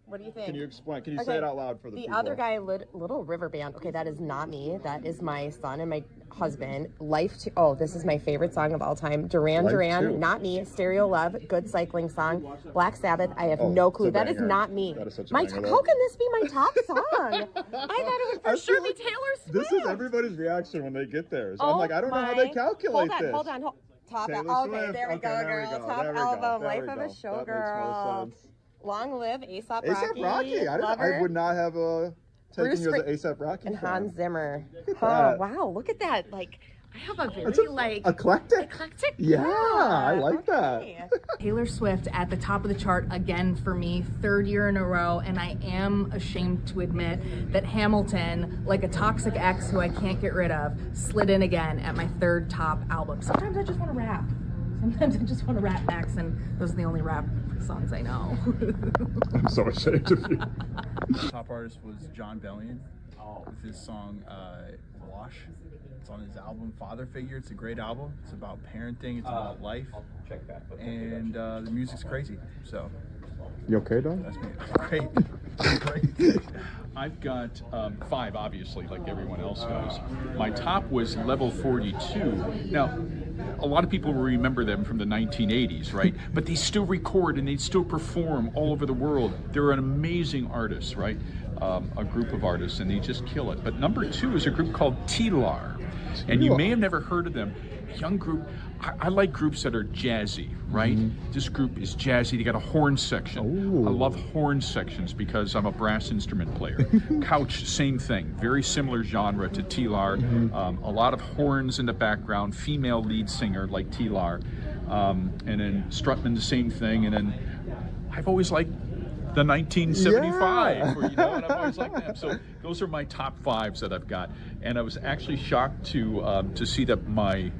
V: What do you think?
G: Can you explain? Can you say it out loud for the people?
V: The other guy, Little River Band. Okay, that is not me. That is my son and my husband. Life to. Oh, this is my favorite song of all time. Duran
G: Life
V: Duran,
G: Too.
V: not me. Stereo Love, good cycling song. Black Sabbath. I have no clue.
G: it's a
V: That is
G: banger.
V: not me.
G: That is such a
V: My
G: banger, though.
V: how can this be my top song? I thought it would for sure be Taylor Swift.
G: This is everybody's reaction when they get there. So I'm
V: Oh
G: like, I don't know how they
V: my-
G: calculate this.
V: Hold on. Top
G: Taylor
V: okay,
G: Swift.
V: there we
G: Okay,
V: go,
G: there we
V: girl.
G: go,
V: Top
G: there we go,
V: album,
G: there
V: Life
G: we
V: of
G: go.
V: a
G: That makes more
V: Showgirl.
G: sense.
V: Long live A$AP Rocky.
G: A$AP Rocky. I would not have taken
V: Bruce
G: you as
V: Spring-
G: an A$AP Rocky
V: and
G: fan.
V: Hans Zimmer.
G: at
V: Oh
G: that.
V: wow, look at that! Like I have a very
G: It's a-
V: like
G: eclectic. Yeah, I like
V: okay.
W: Taylor Swift at the top of the chart again for me, third year in a row, and I am ashamed to admit that Hamilton, like a toxic ex who I can't get rid of, slid in again at my third top album. Sometimes I just want to rap. Sometimes I just want to rap Maxx, and those are the only rap songs I know.
G: I'm so ashamed of you.
H: Top artist was John Bellion with his song Wash. It's on his album Father Figure. It's a great album. It's about parenting. It's about life. Check that. And the music's crazy. So.
G: You okay, Don?
H: That's me. Great.
I: I've got 5, obviously, like everyone else does. My top was level 42. Now, a lot of people will remember them from the 1980s, right? But they still record and they still perform all over the world. They're an amazing artist, right? A group of artists, and they just kill it. But number 2 is a group called T-Lar. And you may have never heard of them. A young group. I like groups that are jazzy, right? This group is jazzy. They got a horn section. I love horn sections because I'm a brass instrument player. Couch, same thing. Very similar genre to T-Lar. A lot of horns in the background. Female lead singer like T-Lar. And then Strutman, the same thing. And then I've always liked the 1975, or, you know, and I've always liked them. So those are my top 5s that I've got. And I was actually shocked to see that my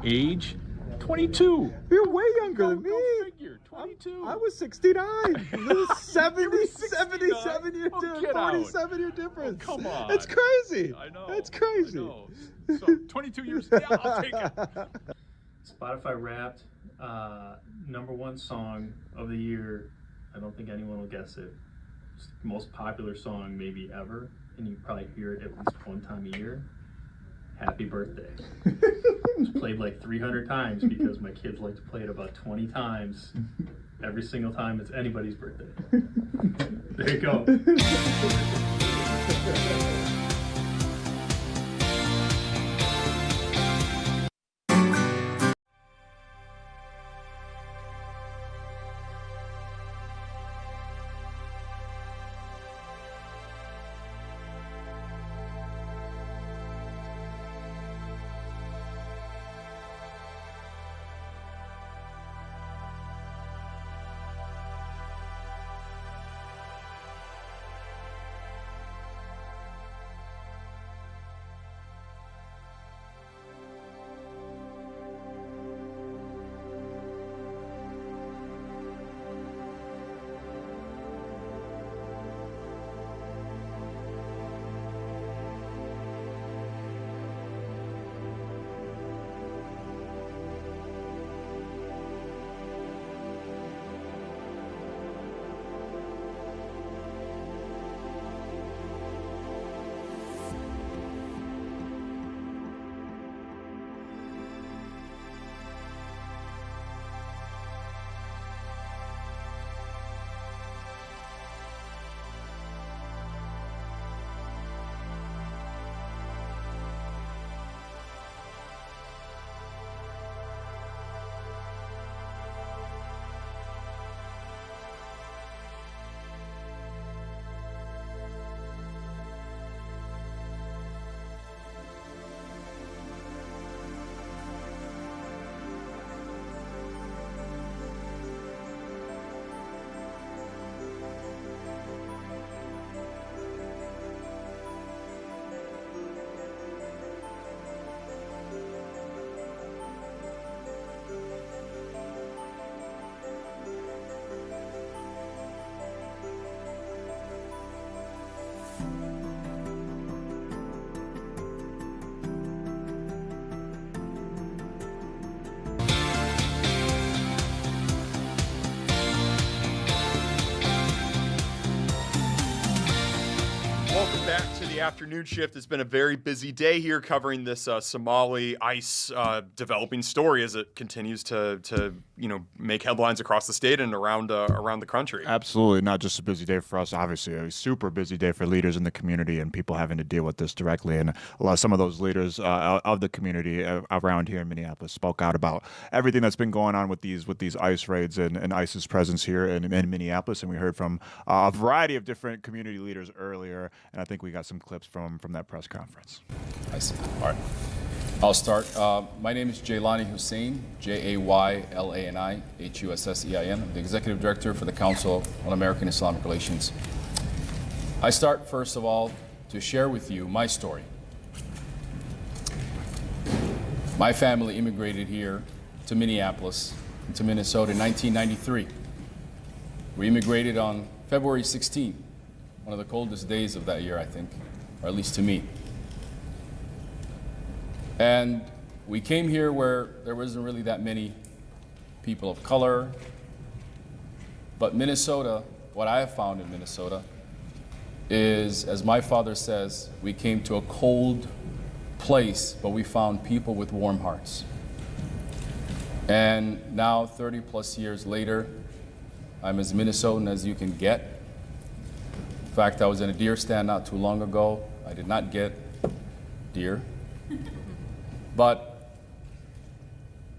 I: age, 22.
G: You're way younger than me.
I: Go figure, 22.
G: I was 69. This is 77 year
I: Oh,
G: difference.
I: get out.
G: 47-year difference.
I: Come on.
G: It's crazy.
I: I know.
G: It's crazy.
I: I know. So 22 years. Yeah, I'll take it.
J: Spotify Wrapped, #1 song of the year. I don't think anyone will guess it. It's the most popular song maybe ever, and you probably hear it at least one time a year. Happy Birthday. It's played like 300 times because my kids like to play it about 20 times every single time it's anybody's birthday. There you go.
A: back to the afternoon shift. It's been a very busy day here covering this Somali ICE developing story as it continues to make headlines across the state and around the country.
C: Absolutely, not just a busy day for us. Obviously, a super busy day for leaders in the community and people having to deal with this directly. And some of those leaders of the community around here in Minneapolis spoke out about everything that's been going on with these ICE raids and ICE's presence here in Minneapolis. And we heard from a variety of different community leaders earlier, and I think we got some clips from that press conference.
D: I see. All right. I'll start. My name is Jaylani Hussein, Jaylani Hussein. I'm the Executive Director for the Council on American-Islamic Relations. I start, first of all, to share with you my story. My family immigrated here to Minneapolis, to Minnesota in 1993. We immigrated on February 16th, one of the coldest days of that year, I think, or at least to me. And we came here where there wasn't really that many people of color. But Minnesota, what I have found in Minnesota is, as my father says, we came to a cold place, but we found people with warm hearts. And now, 30 plus years later, I'm as Minnesotan as you can get. In fact, I was in a deer stand not too long ago. I did not get deer. But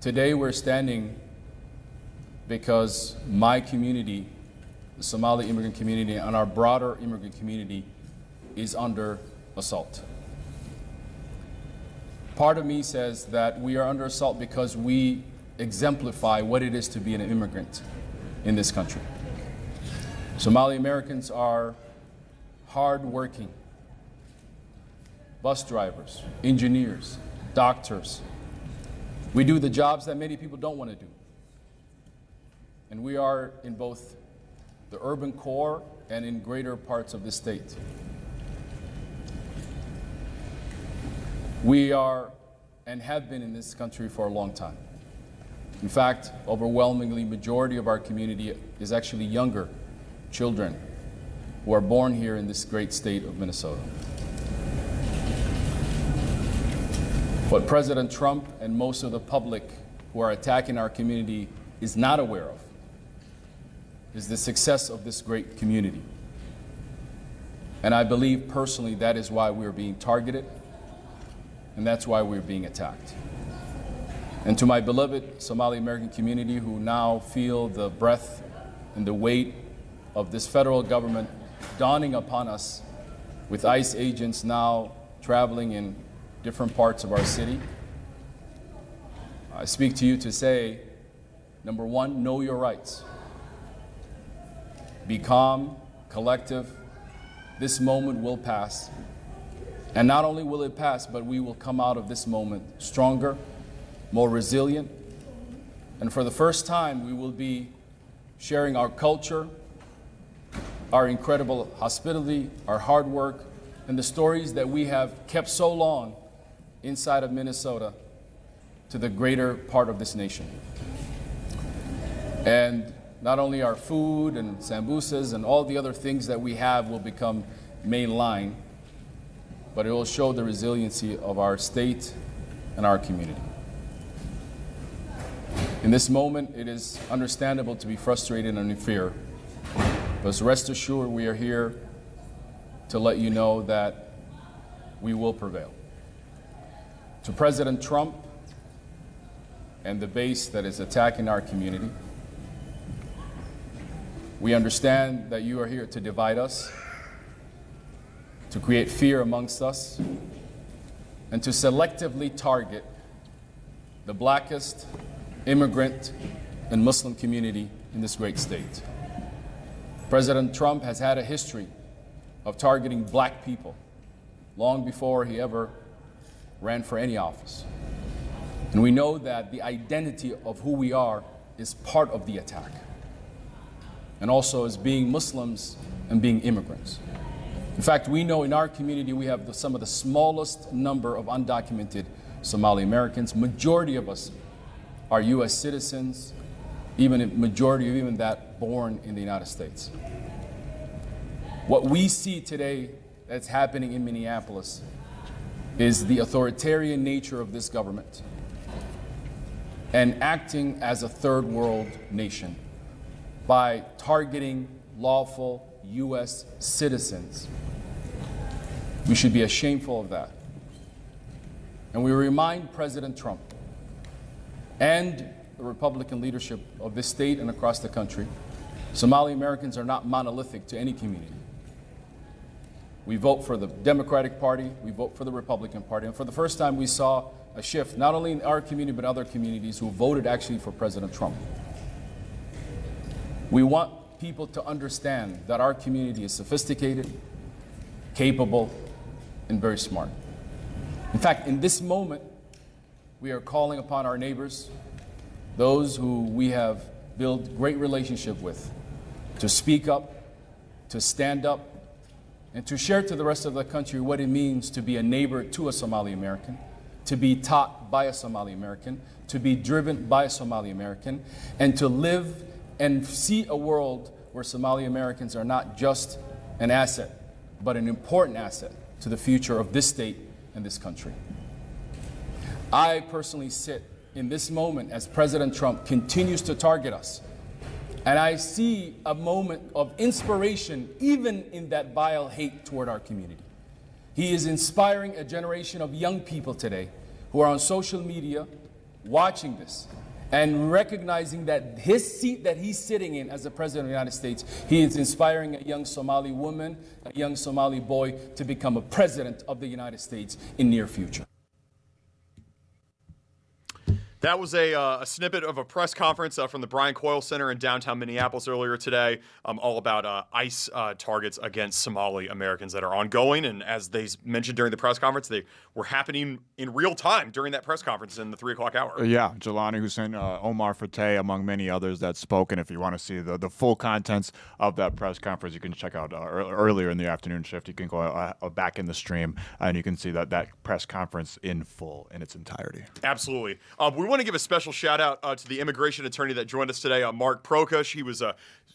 D: today we're standing because my community, the Somali immigrant community, and our broader immigrant community is under assault. Part of me says that we are under assault because we exemplify what it is to be an immigrant in this country. Somali Americans are hard-working bus drivers, engineers, doctors. We do the jobs that many people don't want to do. And we are in both the urban core and in greater parts of the state. We are and have been in this country for a long time. In fact, overwhelmingly majority of our community is actually younger children who are born here in this great state of Minnesota. What President Trump and most of the public who are attacking our community is not aware of is the success of this great community. And I believe personally that is why we're being targeted, and that's why we're being attacked. And to my beloved Somali American community who now feel the breath and the weight of this federal government dawning upon us with ICE agents now traveling in different parts of our city, I speak to you to say, number one, know your rights. Be calm, collective. This moment will pass. And not only will it pass, but we will come out of this moment stronger, more resilient. And for the first time, we will be sharing our culture, our incredible hospitality, our hard work, and the stories that we have kept so long inside of Minnesota to the greater part of this nation. And not only our food and sambusas and all the other things that we have will become mainline, but it will show the resiliency of our state and our community. In this moment, it is understandable to be frustrated and in fear, but rest assured we are here to let you know that we will prevail. To President Trump and the base that is attacking our community, we understand that you are here to divide us, to create fear amongst us, and to selectively target the blackest immigrant and Muslim community in this great state. President Trump has had a history of targeting black people long before he ever ran for any office. And we know that the identity of who we are is part of the attack, and also as being Muslims and being immigrants. In fact, we know in our community we have some of the smallest number of undocumented Somali Americans. Majority of us are US citizens, even a majority of even that born in the United States. What we see today that's happening in Minneapolis is the authoritarian nature of this government and acting as a third world nation by targeting lawful U.S. citizens. We should be ashamed of that. And we remind President Trump and the Republican leadership of this state and across the country, Somali Americans are not monolithic to any community. We vote for the Democratic Party, we vote for the Republican Party, and for the first time we saw a shift, not only in our community, but other communities who voted actually for President Trump. We want people to understand that our community is sophisticated, capable, and very smart. In fact, in this moment, we are calling upon our neighbors, those who we have built great relationship with, to speak up, to stand up, and to share to the rest of the country what it means to be a neighbor to a Somali American, to be taught by a Somali American, to be driven by a Somali American, and to live and see a world where Somali Americans are not just an asset, but an important asset to the future of this state and this country. I personally sit in this moment as President Trump continues to target us, and I see a moment of inspiration even in that vile hate toward our community. He is inspiring a generation of young people today who are on social media watching this and recognizing that his seat that he's sitting in as the President of the United States, he is inspiring a young Somali woman, a young Somali boy to become a president of the United States in near future.
A: That was a snippet of a press conference from the Brian Coyle Center in downtown Minneapolis earlier today, all about ICE targets against Somali Americans that are ongoing. And as they mentioned during the press conference, they were happening in real time during that press conference in the 3 o'clock hour.
C: Yeah, Jelani Hussein, Omar Fateh, among many others that spoke. And if you want to see the full contents of that press conference, you can check out earlier in the afternoon shift. You can go back in the stream and you can see that press conference in full, in its entirety.
A: Absolutely. We want to give a special shout out to the immigration attorney that joined us today, Mark Prokush. He was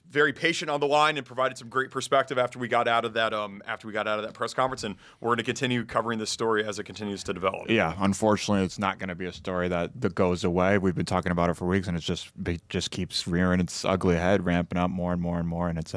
A: very patient on the line and provided some great perspective after we got out of that press conference, and we're going to continue covering this story as it continues to develop.
C: Yeah, unfortunately, it's not going to be a story that goes away. We've been talking about it for weeks, and it just keeps rearing its ugly head, ramping up more and more and more, and it's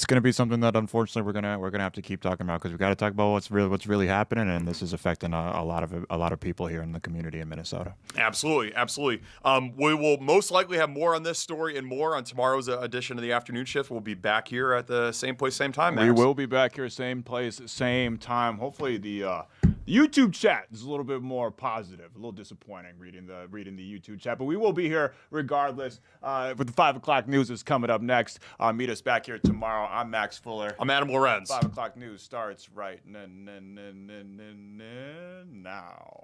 C: going to be something that unfortunately we're gonna have to keep talking about, because we've got to talk about what's really happening, and this is affecting a lot of people here in the community in Minnesota.
A: Absolutely. We will most likely have more on this story and more on tomorrow's edition of the afternoon shift. We'll be back here at the same place, same time, Max.
C: We will be back here, same place, same time. Hopefully the YouTube chat is a little bit more positive. A little disappointing reading the YouTube chat, but we will be here regardless. With the 5 o'clock news is coming up next. Meet us back here tomorrow. I'm Max Fuller.
A: I'm Adam Llorens.
C: 5 o'clock news starts right now.